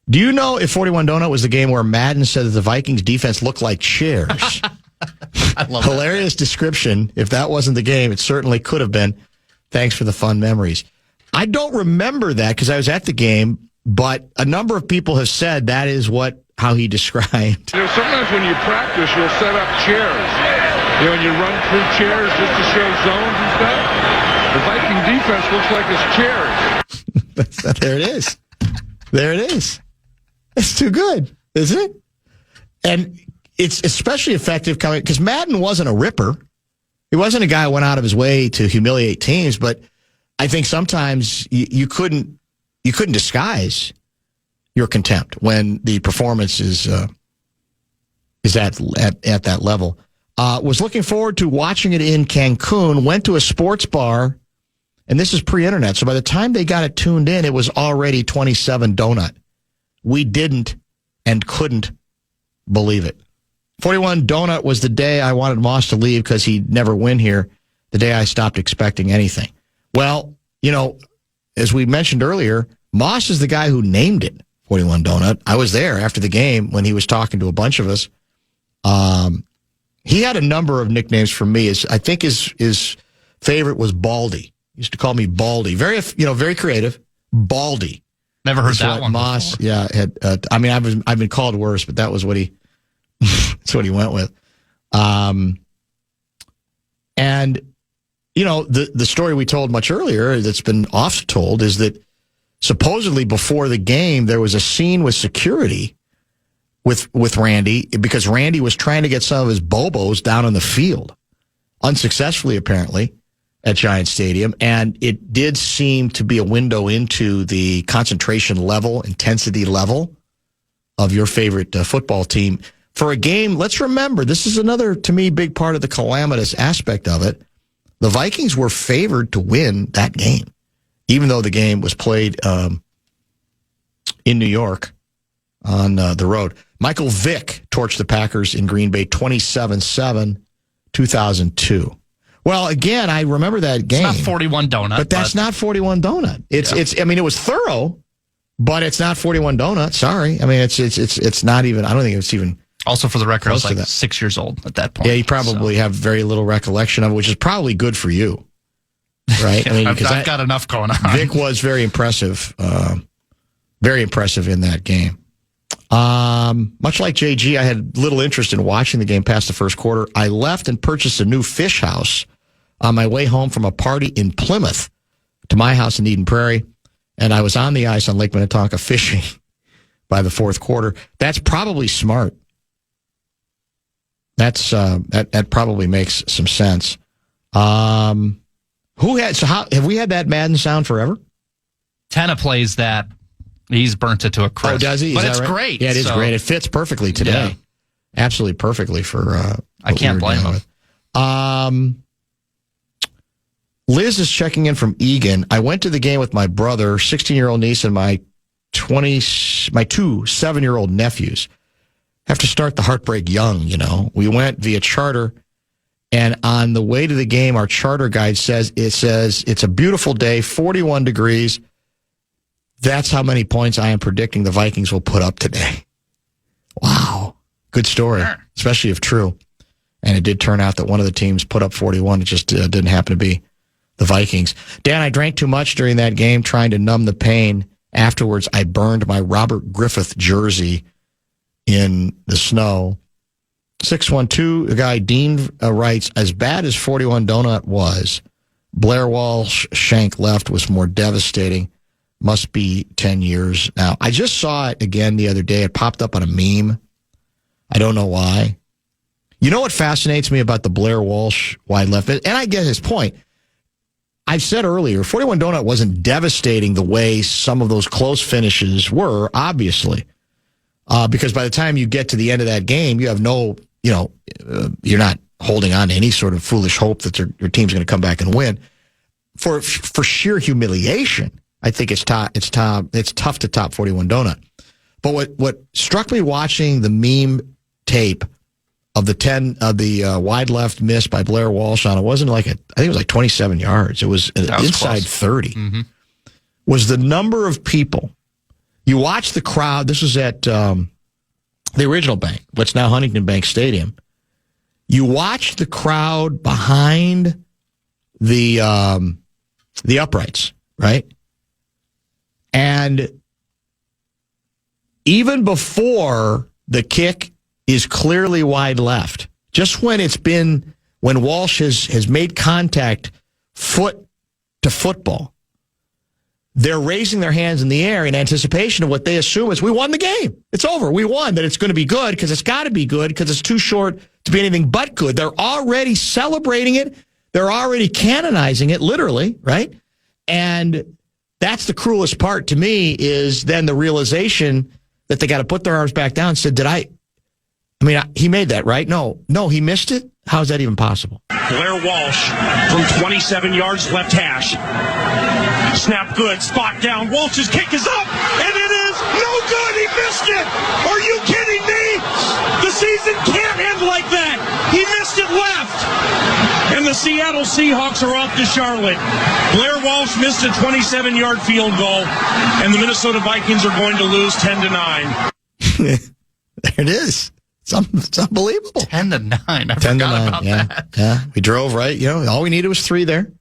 Do you know if 41 Donut was the game where Madden said that the Vikings defense looked like chairs?
I love
Hilarious
that.
Description. If that wasn't the game, it certainly could have been. Thanks for the fun memories. I don't remember that because I was at the game, but a number of people have said that is how he described.
Sometimes when you practice, you'll set up chairs. And you run through chairs just to show zones and stuff. The Viking defense looks like it's chairs.
There it is. There it is. It's too good, isn't it? And it's especially effective coming because Madden wasn't a ripper. He wasn't a guy who went out of his way to humiliate teams, but I think sometimes you couldn't disguise your contempt when the performance is at that level. Was looking forward to watching it in Cancun, went to a sports bar, and this is pre-internet, so by the time they got it tuned in, it was already 27 Donut. We didn't and couldn't believe it. 41 Donut was the day I wanted Moss to leave because he'd never win here, the day I stopped expecting anything. Well, as we mentioned earlier, Moss is the guy who named it 41 Donut. I was there after the game when he was talking to a bunch of us. He had a number of nicknames for me. I think his favorite was Baldy. He used to call me Baldy. Very, very creative. Baldy.
Never heard that one
Moss,
before.
yeah. I've been called worse, but that was what he that's what he went with. And the story we told much earlier that's been oft told is that supposedly before the game there was a scene with security with Randy because Randy was trying to get some of his bobos down on the field, unsuccessfully apparently, at Giant Stadium, and it did seem to be a window into the concentration level, intensity level of your favorite football team. For a game, let's remember, this is another, to me, big part of the calamitous aspect of it. The Vikings were favored to win that game, even though the game was played in New York on the road. Michael Vick torched the Packers in Green Bay 27-7, 2002. Well, again, I remember that game.
It's not 41 Donut.
But that's not 41 Donut. It was thorough, but it's not 41 Donut. Sorry. I mean, it's not even, I don't think it's even.
Also, for the record, I was like 6 years old at that point.
Yeah, you probably have very little recollection of it, which is probably good for you. Right?
I mean, I've got enough going on.
Vic was very impressive in that game. Much like JG, I had little interest in watching the game past the first quarter. I left and purchased a new fish house on my way home from a party in Plymouth to my house in Eden Prairie, and I was on the ice on Lake Minnetonka fishing by the fourth quarter. That's probably smart. That probably makes some sense. Have we had that Madden sound forever?
Tenna plays that He's burnt it to a crisp.
Oh, does he?
But it's great.
Yeah, it is great. It fits perfectly today.
Yeah.
Absolutely perfectly for.
I can't blame him.
Liz is checking in from Egan. I went to the game with my brother, 16-year-old niece, and my two 7-year-old nephews. Have to start the heartbreak young, you know. We went via charter, and on the way to the game, our charter guide says it's a beautiful day, 41 degrees. That's how many points I am predicting the Vikings will put up today. Wow. Good story, especially if true. And it did turn out that one of the teams put up 41. It just didn't happen to be the Vikings. Dan, I drank too much during that game trying to numb the pain. Afterwards, I burned my Robert Griffith jersey in the snow. 612, the guy Dean writes, as bad as 41 Donut was, Blair Walsh shank left was more devastating. Must be 10 years now. I just saw it again the other day. It popped up on a meme. I don't know why. You know what fascinates me about the Blair Walsh wide left? And I get his point. I've said earlier, 41 Donut wasn't devastating the way some of those close finishes were, obviously. Because by the time you get to the end of that game, you have no, you're not holding on to any sort of foolish hope that your team's going to come back and win. For sheer humiliation, I think it's tough to top 41 Donut. But what struck me watching the meme tape of the wide left miss by Blair Walsh on it wasn't I think it was like 27 yards. It was inside close. 30. Mm-hmm. Was the number of people. You watch the crowd. This was at the original bank, what's now Huntington Bank Stadium. You watch the crowd behind the uprights, right? And even before the kick is clearly wide left, just when Walsh has made contact foot to football, they're raising their hands in the air in anticipation of what they assume is we won the game. It's over. We won. That it's going to be good because it's got to be good because it's too short to be anything but good. They're already celebrating it. They're already canonizing it, literally, right? And that's the cruelest part to me is then the realization that they got to put their arms back down and said, he made that, right? No, he missed it? How is that even possible?
Blair Walsh from 27 yards left hash. Snap good, spot down. Walsh's kick is up, and it is no good. He missed it. Are you kidding me? The season can't end like that. He missed it left. And the Seattle Seahawks are off to Charlotte. Blair Walsh missed a 27-yard field goal, and the Minnesota Vikings are going to lose 10-9.
There it is. It's unbelievable.
10-9. I forgot about that.
Yeah, we drove right. All we needed was 3 there.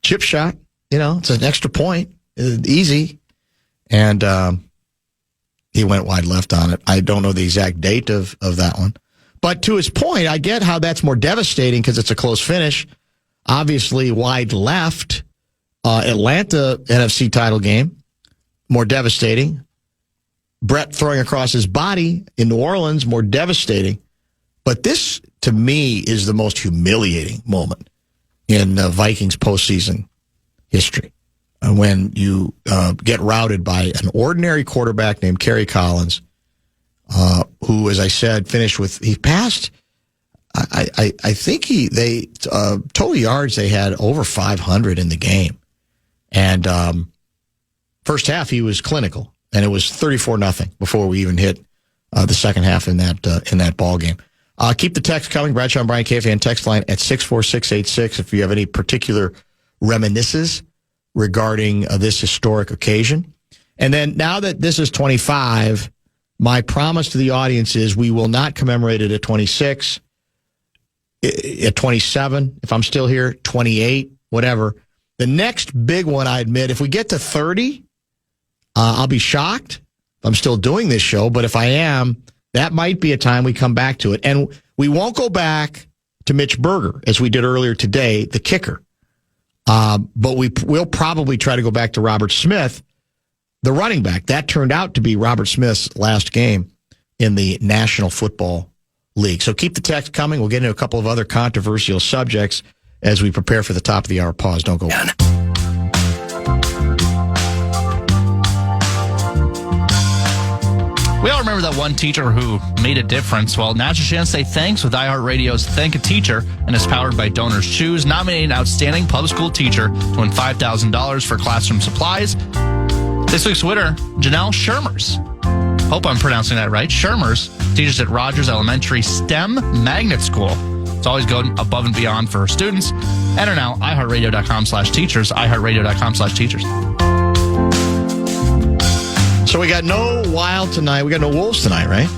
Chip shot. It's an extra point. Easy. And he went wide left on it. I don't know the exact date of that one. But to his point, I get how that's more devastating because it's a close finish. Obviously, wide left, Atlanta NFC title game, more devastating. Brett throwing across his body in New Orleans, more devastating. But this, to me, is the most humiliating moment in Vikings postseason history. When you get routed by an ordinary quarterback named Kerry Collins, who, as I said, he passed, I think total yards, they had over 500 in the game. And first half, he was clinical. And it was 34-0 before we even hit the second half in that ball game. Keep the text coming. Bradshaw and Brian KFAN text line at 64686 if you have any particular reminiscences regarding this historic occasion. And then now that this is 25, my promise to the audience is we will not commemorate it at 26, at 27, if I'm still here, 28, whatever. The next big one, I admit, if we get to 30, I'll be shocked if I'm still doing this show, but if I am, that might be a time we come back to it. And we won't go back to Mitch Berger, as we did earlier today, the kicker. But we'll probably try to go back to Robert Smith, the running back. That turned out to be Robert Smith's last game in the National Football League. So keep the text coming. We'll get into a couple of other controversial subjects as we prepare for the top of the hour pause. Don't go.
remember that one teacher who made a difference? Well, now's your chance to say thanks with iHeartRadio's Thank a Teacher, and is powered by Donors Choose, nominating an outstanding public school teacher to win $5,000 for classroom supplies. This week's winner, Janelle Shermers. Hope I'm pronouncing that right. Shermers teaches at Rogers Elementary STEM Magnet School. It's always going above and beyond for her students. Enter now, iHeartRadio.com/teachers, iHeartRadio.com/teachers.
So we got no Wild tonight. We got no Wolves tonight, right?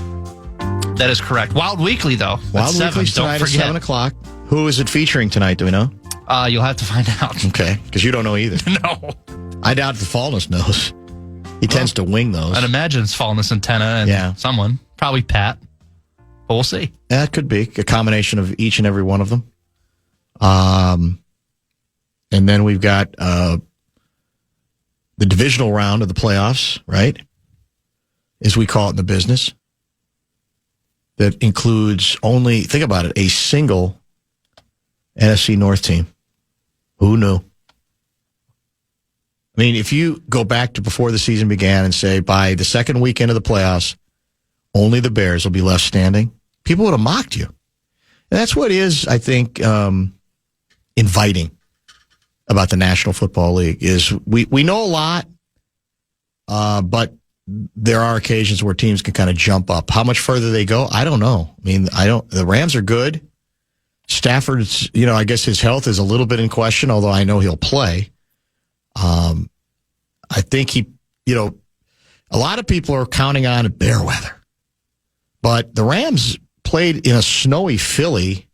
That is correct. Wild Weekly, though.
Wild Weekly's tonight at 7 o'clock. Who is it featuring tonight? Do we know?
You'll have to find out.
Okay, because you don't know either.
No.
I doubt the Fallness knows. He tends to wing those.
I'd imagine it's Fallness Antenna and someone. Probably Pat. But we'll see.
Yeah, it could be a combination of each and every one of them. And then we've got the divisional round of the playoffs, right? As we call it in the business. That includes only, think about it, a single NFC North team. Who knew? I mean, if you go back to before the season began and say by the second weekend of the playoffs, only the Bears will be left standing, people would have mocked you. And that's what is, I think, inviting about the National Football League is we know a lot, but there are occasions where teams can kind of jump up. How much further they go, I don't know. I mean, the Rams are good. Stafford's, I guess his health is a little bit in question, although I know he'll play. I think a lot of people are counting on bear weather, but the Rams played in a snowy Philly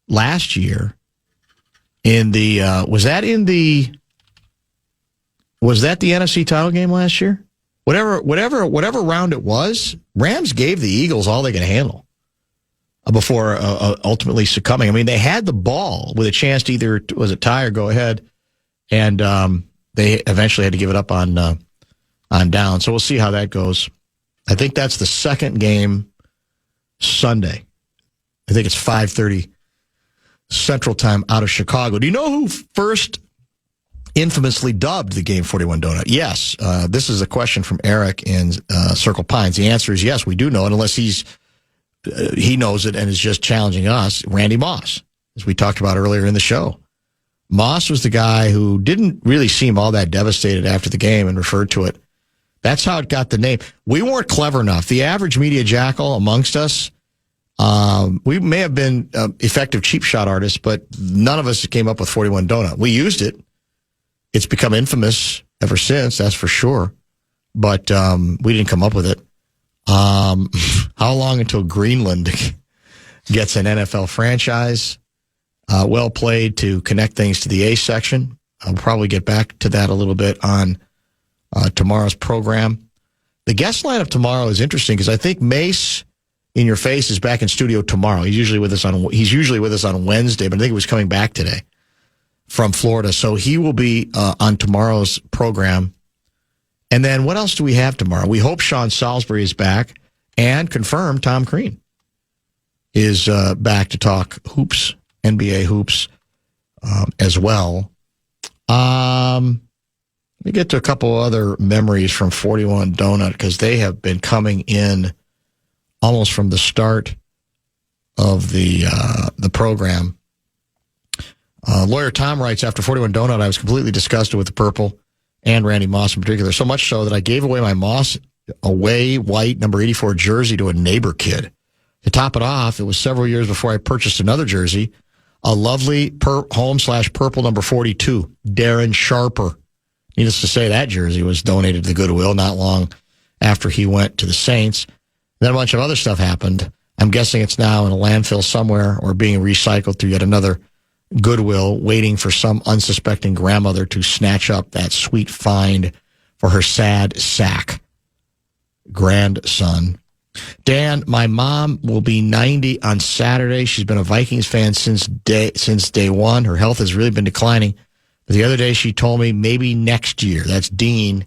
last year in the, was that the NFC title game last year? Whatever round it was, Rams gave the Eagles all they could handle before ultimately succumbing. I mean, they had the ball with a chance to either, was it tie or go ahead? And they eventually had to give it up on down. So we'll see how that goes. I think that's the second game Sunday. I think it's 5:30 Central Time out of Chicago. Do you know who first infamously dubbed the game 41 Donut? Yes. This is a question from Eric in Circle Pines. The answer is yes, we do know it, unless he knows it and is just challenging us. Randy Moss, as we talked about earlier in the show. Moss was the guy who didn't really seem all that devastated after the game and referred to it. That's how it got the name. We weren't clever enough. The average media jackal amongst us, we may have been effective cheap shot artists, but none of us came up with 41 Donut. We used it. It's become infamous ever since, that's for sure. But we didn't come up with it. How long until Greenland gets an NFL franchise? Well played to connect things to the A section. I'll probably get back to that a little bit on tomorrow's program. The guest lineup tomorrow is interesting because I think Mace in Your Face is back in studio tomorrow. He's usually with us on Wednesday, but I think he was coming back today from Florida. So he will be on tomorrow's program. And then what else do we have tomorrow? We hope Sean Salisbury is back, and confirmed Tom Crean is back to talk hoops. NBA hoops as well. Let me get to a couple other memories from 41 Donut because they have been coming in almost from the start of the program. Lawyer Tom writes, after 41 Donut, I was completely disgusted with the purple and Randy Moss in particular, so much so that I gave away my Moss away white number 84 jersey to a neighbor kid. To top it off, it was several years before I purchased another jersey, a lovely home/purple number 42, Darren Sharper. Needless to say, that jersey was donated to the Goodwill not long after he went to the Saints. Then a bunch of other stuff happened. I'm guessing it's now in a landfill somewhere or being recycled through yet another Goodwill, waiting for some unsuspecting grandmother to snatch up that sweet find for her sad sack grandson. Dan, my mom will be 90 on Saturday. She's been a Vikings fan since day one. Her health has really been declining. But the other day she told me maybe next year. That's Dean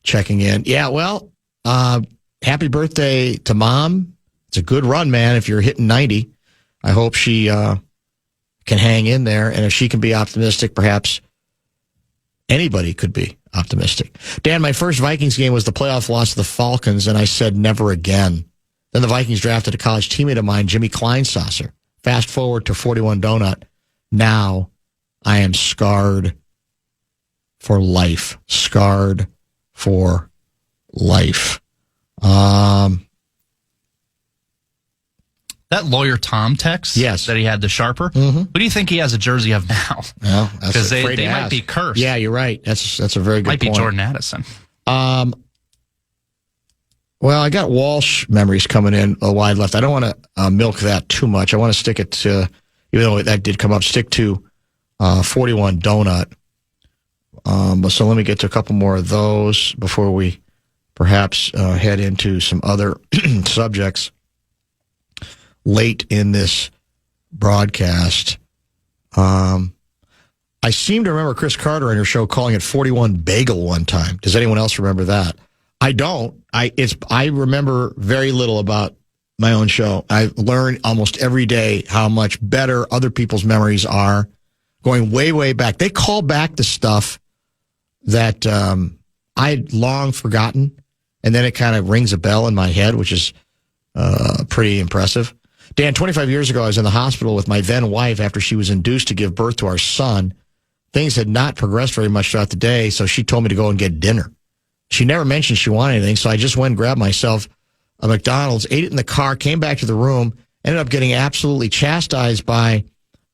checking in. Yeah, well, happy birthday to Mom. It's a good run, man, if you're hitting 90. I hope she can hang in there. And if she can be optimistic, perhaps Anybody could be optimistic. Dan, my first Vikings game was the playoff loss to the Falcons, and I said never again. Then the Vikings drafted a college teammate of mine, Jimmy Kleinsasser. Fast forward to 41 Donut. Now I am scarred for life. Scarred for life.
That lawyer Tom text that he had, the Sharper, who do you think he has a jersey of now?
Well,
because they might be cursed.
Yeah, you're right. That's a very good point.
Might be Jordan Addison.
Well, I got Walsh memories coming in a wide left. I don't want to milk that too much. I want to stick it to, even though that did come up, stick to 41 Donut. So let me get to a couple more of those before we perhaps head into some other subjects late in this broadcast. I seem to remember Chris Carter on your show calling it 41 Bagel one time. Does anyone else remember that? I don't. I remember very little about my own show. I learn almost every day how much better other people's memories are, going way, way back. They call back the stuff that I had long forgotten, and then it kind of rings a bell in my head, which is pretty impressive. Dan, 25 years ago, I was in the hospital with my then wife after she was induced to give birth to our son. Things had not progressed very much throughout the day, so she told me to go and get dinner. She never mentioned she wanted anything, so I just went and grabbed myself a McDonald's, ate it in the car, came back to the room, ended up getting absolutely chastised by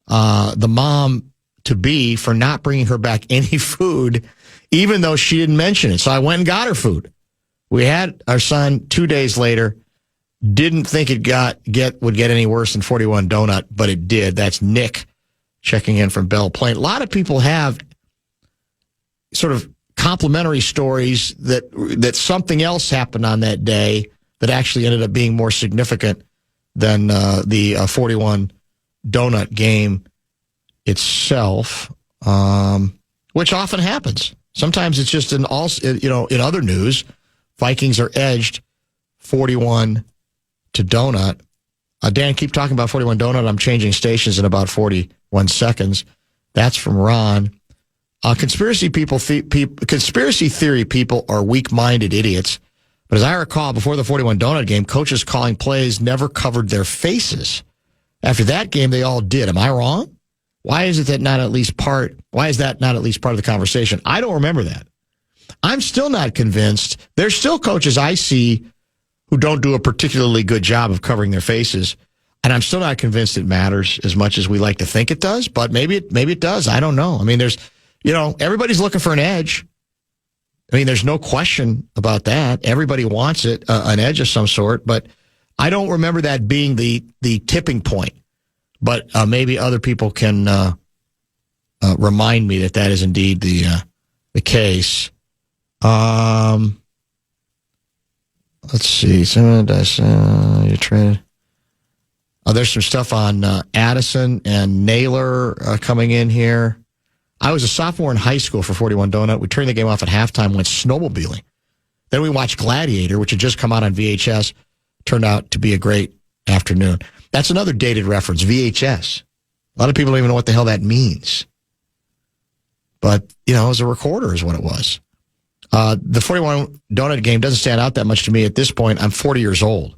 the mom-to-be for not bringing her back any food, even though she didn't mention it. So I went and got her food. We had our son 2 days later. Didn't think it would get any worse than 41 Donut, but it did. That's Nick checking in from Belle Plaine. A lot of people have sort of complimentary stories that something else happened on that day that actually ended up being more significant than the 41 Donut game itself, which often happens. Sometimes it's just in other news, Vikings are edged 41 to Donut. Dan, keep talking about 41 Donut. I'm changing stations in about 41 seconds. That's from Ron. Conspiracy theory people are weak-minded idiots. But as I recall, before the 41 Donut game, coaches calling plays never covered their faces. After that game, they all did. Am I wrong? Why is that not at least part of the conversation? I don't remember that. I'm still not convinced. There's still coaches I see who don't do a particularly good job of covering their faces, and I'm still not convinced it matters as much as we like to think it does, but maybe it does. I don't know. I mean, everybody's looking for an edge. I mean, there's no question about that. Everybody wants it, an edge of some sort, but I don't remember that being the tipping point. But maybe other people can remind me that is indeed the case. Let's see. You traded. There's some stuff on Addison and Naylor coming in here. I was a sophomore in high school for 41 Donut. We turned the game off at halftime, went snowmobiling. Then we watched Gladiator, which had just come out on VHS. Turned out to be a great afternoon. That's another dated reference, VHS. A lot of people don't even know what the hell that means. But, it was a recorder is what it was. The 41 Donut game doesn't stand out that much to me at this point. I'm 40 years old.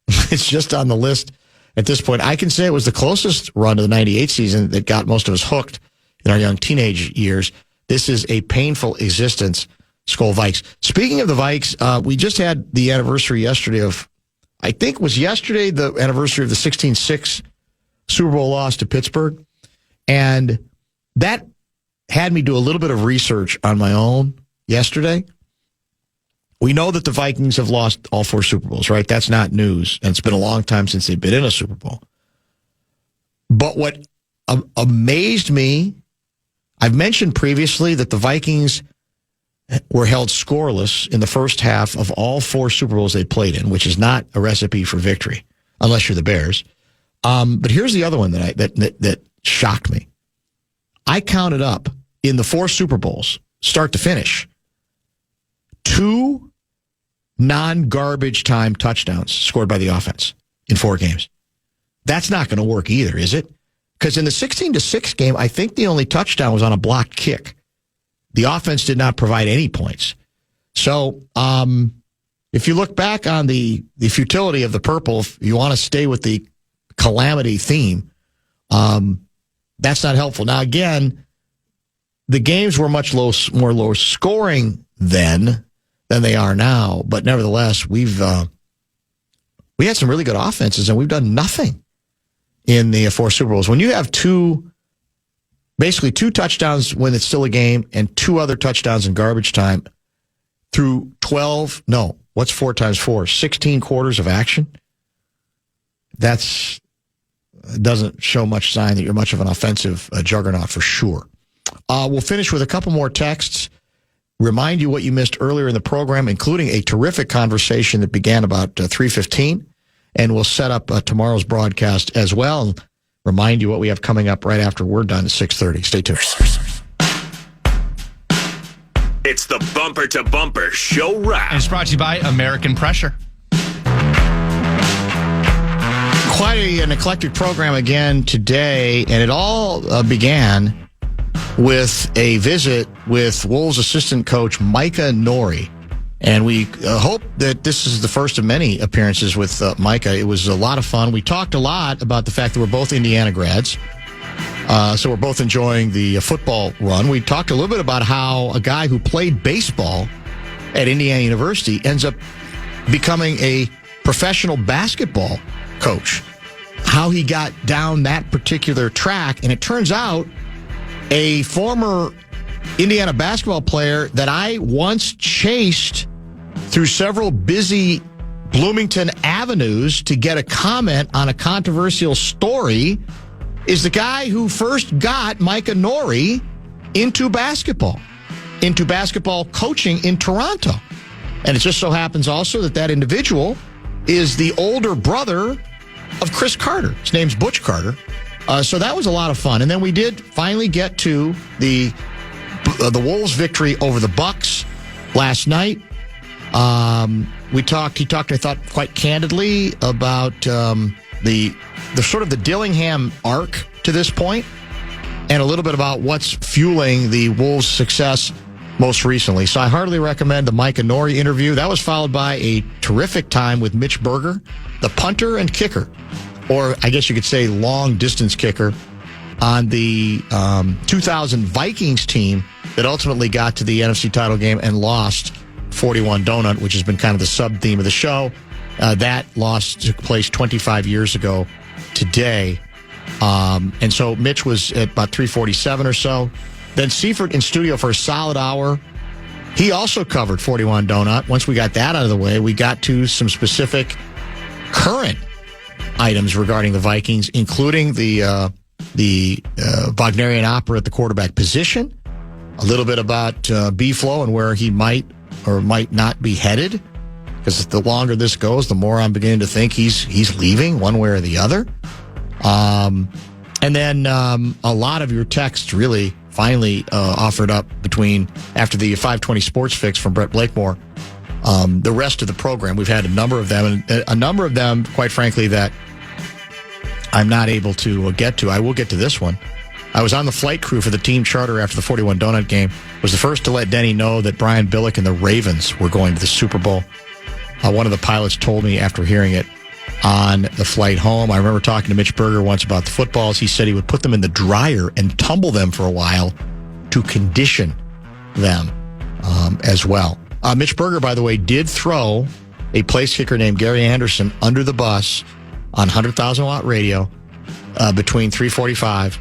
It's just on the list at this point. I can say it was the closest run to the 98 season that got most of us hooked in our young teenage years. This is a painful existence, Skol Vikes. Speaking of the Vikes, we just had the anniversary yesterday of, I think was yesterday, the anniversary of the 16-6 Super Bowl loss to Pittsburgh. And that had me do a little bit of research on my own yesterday. We know that the Vikings have lost all 4 Super Bowls, right? That's not news. And it's been a long time since they've been in a Super Bowl. But what amazed me, I've mentioned previously that the Vikings were held scoreless in the first half of all 4 Super Bowls they played in, which is not a recipe for victory, unless you're the Bears. But here's the other one that shocked me. I counted up in the 4 Super Bowls, start to finish, 2 non-garbage time touchdowns scored by the offense in 4 games. That's not going to work either, is it? Because in the 16-6 game, I think the only touchdown was on a blocked kick. the offense did not provide any points. So if you look back on the futility of the purple, if you want to stay with the calamity theme, that's not helpful. Now, again, the games were much more low scoring then than they are now. But nevertheless, we had some really good offenses, and we've done nothing in the 4 Super Bowls. When you have basically 2 touchdowns when it's still a game and 2 other touchdowns in garbage time through 4 times 4? 16 quarters of action. Doesn't show much sign that you're much of an offensive juggernaut for sure. We'll finish with a couple more texts. Remind you what you missed earlier in the program, including a terrific conversation that began about 3:15. And we'll set up tomorrow's broadcast as well. And remind you what we have coming up right after we're done at 6:30. Stay tuned.
It's the Bumper to Bumper Show Wrap.
And it's brought to you by American Pressure.
Quite an eclectic program again today, and it all began with a visit with Wolves assistant coach Micah Norrie. And we hope that this is the first of many appearances with Micah. It was a lot of fun. We talked a lot about the fact that we're both Indiana grads. So we're both enjoying the football run. We talked a little bit about how a guy who played baseball at Indiana University ends up becoming a professional basketball coach. How he got down that particular track. And it turns out a former Indiana basketball player that I once chased through several busy Bloomington avenues to get a comment on a controversial story is the guy who first got Micah Norrie into basketball coaching in Toronto. And it just so happens also that individual is the older brother of Chris Carter. His name's Butch Carter. So that was a lot of fun. And then we did finally get to the Wolves' victory over the Bucks last night. He talked, I thought, quite candidly about the sort of the Dillingham arc to this point, and a little bit about what's fueling the Wolves' success most recently. So I heartily recommend the Micah Norrie interview. That was followed by a terrific time with Mitch Berger, the punter and kicker, or I guess you could say long-distance kicker, on the 2000 Vikings team that ultimately got to the NFC title game and lost 41 Donut, which has been kind of the sub-theme of the show. That loss took place 25 years ago today. And so Mitch was at about 3:47 or so. Then Seifert in studio for a solid hour. He also covered 41 Donut. Once we got that out of the way, we got to some specific current items regarding the Vikings, including the Wagnerian opera at the quarterback position, a little bit about B-Flow and where he might or might not be headed, because the longer this goes, the more I'm beginning to think he's leaving one way or the other. And then a lot of your texts really finally offered up after the 520 Sports Fix from Brett Blakemore. The rest of the program, we've had a number of them, and a number of them, quite frankly, that I'm not able to get to. I will get to this one. I was on the flight crew for the team charter after the 41 Donut game. Was the first to let Denny know that Brian Billick and the Ravens were going to the Super Bowl. One of the pilots told me after hearing it on the flight home. I remember talking to Mitch Berger once about the footballs. He said he would put them in the dryer and tumble them for a while to condition them as well. Mitch Berger, by the way, did throw a place kicker named Gary Anderson under the bus on 100,000 watt radio between 3:45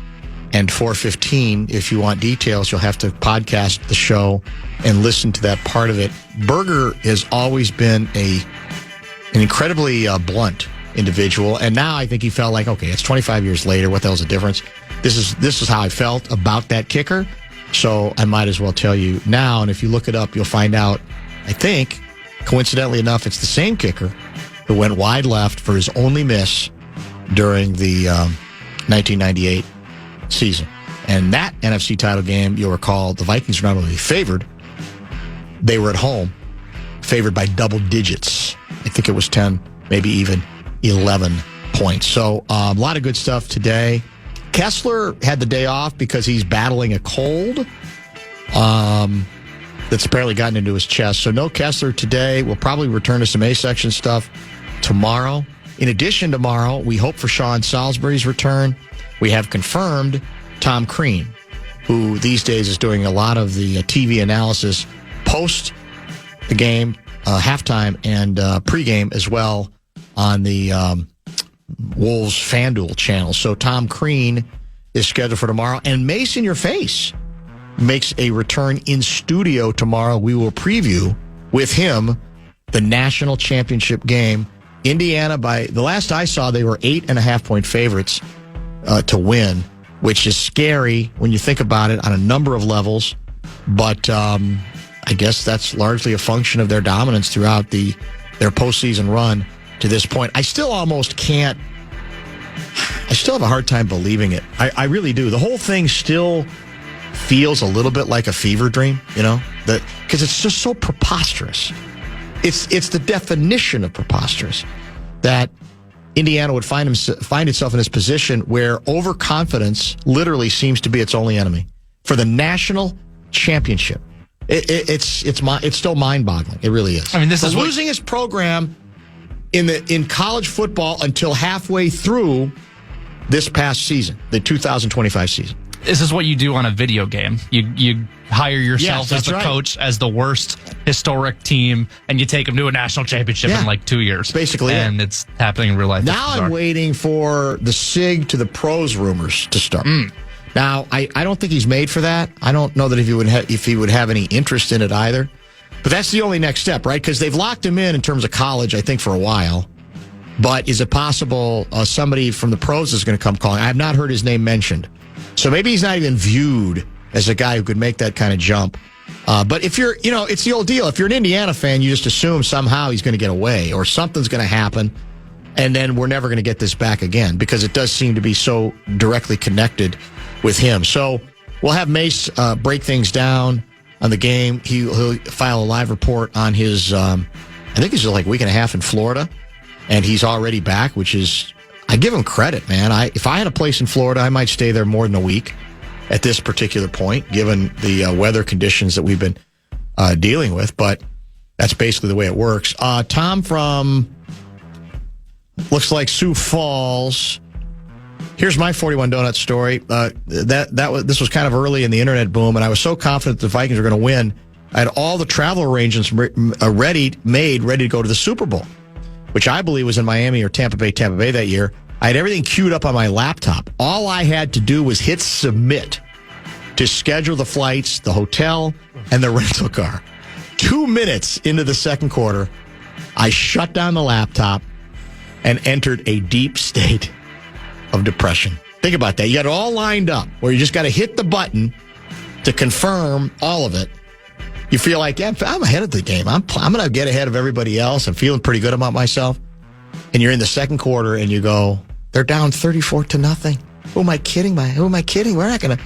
and 4:15. If you want details, you'll have to podcast the show and listen to that part of it. Berger has always been an incredibly blunt individual, and now I think he felt like, okay, it's 25 years later. What the hell's the difference? This is how I felt about that kicker, so I might as well tell you now. And if you look it up, you'll find out, I think, coincidentally enough, it's the same kicker who went wide left for his only miss during the 1998 season. And that NFC title game, you'll recall, the Vikings were not only favored, they were at home, favored by double digits. I think it was 10, maybe even 11 points. So a lot of good stuff today. Kessler had the day off because he's battling a cold. that's apparently gotten into his chest. So no Kessler today. We'll probably return to some A-section stuff tomorrow. In addition, tomorrow, we hope for Sean Salisbury's return. We have confirmed Tom Crean, who these days is doing a lot of the TV analysis post the game, halftime, and pregame as well on the Wolves FanDuel channel. So Tom Crean is scheduled for tomorrow. And Mace in Your Face makes a return in studio tomorrow. We will preview with him the national championship game. Indiana, by the last I saw, they were 8.5-point favorites to win, which is scary when you think about it on a number of levels. But I guess that's largely a function of their dominance throughout their postseason run to this point. I still almost can't. I still have a hard time believing it. I really do. The whole thing still feels a little bit like a fever dream, because it's just so preposterous. It's the definition of preposterous that Indiana would find itself in this position where overconfidence literally seems to be its only enemy for the national championship. It's still mind-boggling. It really is.
I mean, this is
losing his program in college football until halfway through this past season, the 2025 season.
This is what you do on a video game. You hire yourself as the coach, as the worst historic team, and you take them to a national championship in like 2 years.
Basically,
and it's happening in real life.
Now I'm waiting for the SIG to the pros rumors to start. Now, I don't think he's made for that. I don't know that if he would have any interest in it either. But that's the only next step, right? Because they've locked him in terms of college, I think, for a while. But is it possible somebody from the pros is going to come calling? I have not heard his name mentioned. So maybe he's not even viewed as a guy who could make that kind of jump. But if you're, it's the old deal. If you're an Indiana fan, you just assume somehow he's going to get away or something's going to happen. And then we're never going to get this back again because it does seem to be so directly connected with him. So we'll have Mace break things down on the game. He'll file a live report on his, I think he's like a week and a half in Florida. And he's already back, which is, I give him credit, man. If I had a place in Florida, I might stay there more than a week at this particular point, given the weather conditions that we've been dealing with. But that's basically the way it works. Tom from, looks like Sioux Falls. Here's my 41 Donut story. This was kind of early in the internet boom, and I was so confident the Vikings were going to win. I had all the travel arrangements ready to go to the Super Bowl, which I believe was in Miami or Tampa Bay that year. I had everything queued up on my laptop. All I had to do was hit submit to schedule the flights, the hotel, and the rental car. 2 minutes into the second quarter, I shut down the laptop and entered a deep state of depression. Think about that. You got it all lined up where you just got to hit the button to confirm all of it. You feel like, yeah, I'm ahead of the game. I'm going to get ahead of everybody else. I'm feeling pretty good about myself. And you're in the second quarter and you go, they're down 34-0. Who am I kidding? We're not going to.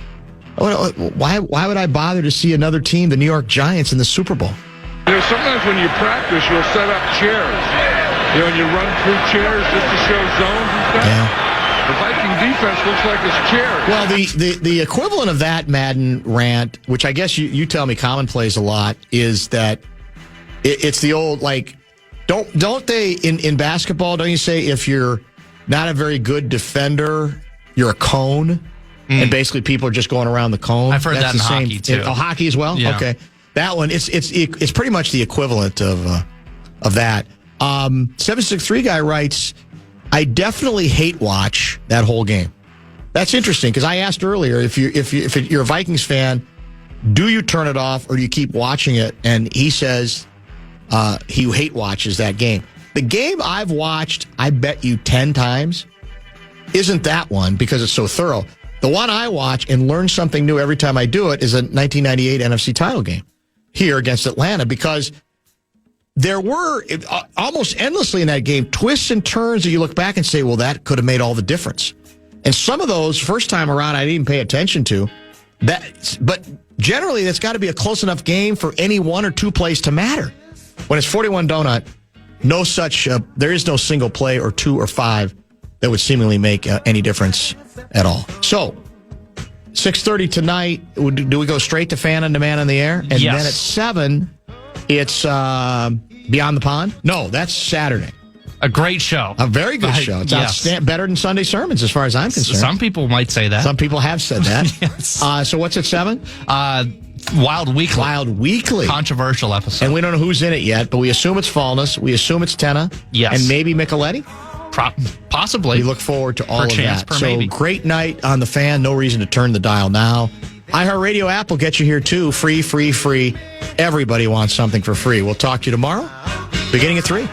Why would I bother to see another team, the New York Giants, in the Super Bowl?
Sometimes when you practice, you'll set up chairs. And you run through chairs just to show zones and stuff. Yeah. The Viking defense looks like it's chairs. Well,
the equivalent of that Madden rant, which I guess you tell me commonplace a lot, is that it's the old, like, don't they, in basketball, don't you say if you're not a very good defender, you're a cone? And basically people are just going around the cone.
I've heard that in hockey, too.
Hockey as well?
Yeah.
Okay. That one, it's pretty much the equivalent of that. 763 guy writes, I definitely hate watch that whole game. That's interesting because I asked earlier if you're a Vikings fan, do you turn it off or do you keep watching it? And he says he hate watches that game. The game I've watched, I bet you 10 times, isn't that one because it's so thorough. The one I watch and learn something new every time I do it is a 1998 NFC title game here against Atlanta because there were almost endlessly in that game twists and turns that you look back and say, well, that could have made all the difference. And some of those, first time around, I didn't even pay attention to. But generally, that's got to be a close enough game for any one or two plays to matter. When it's 41 Donut, no such, there is no single play or two or five that would seemingly make any difference at all. So, 6:30 tonight, do we go straight to Fan on Demand on the air? And
Yes.
then at 7, it's Beyond the Pond? No, that's Saturday.
A great show.
A very good show. It's better than Sunday sermons as far as I'm concerned.
Some people might say that.
Some people have said that.
Yes.
So what's at 7?
Wild Weekly.
Wild Weekly.
Controversial episode.
And we don't know who's in it yet, but we assume it's Fallness. We assume it's Tenna.
Yes.
And maybe Micheletti.
Possibly.
We look forward to all of that. So
maybe.
Great night on the Fan. No reason to turn the dial now. iHeartRadio app will get you here too. Free, free, free. Everybody wants something for free. We'll talk to you tomorrow, beginning at 3.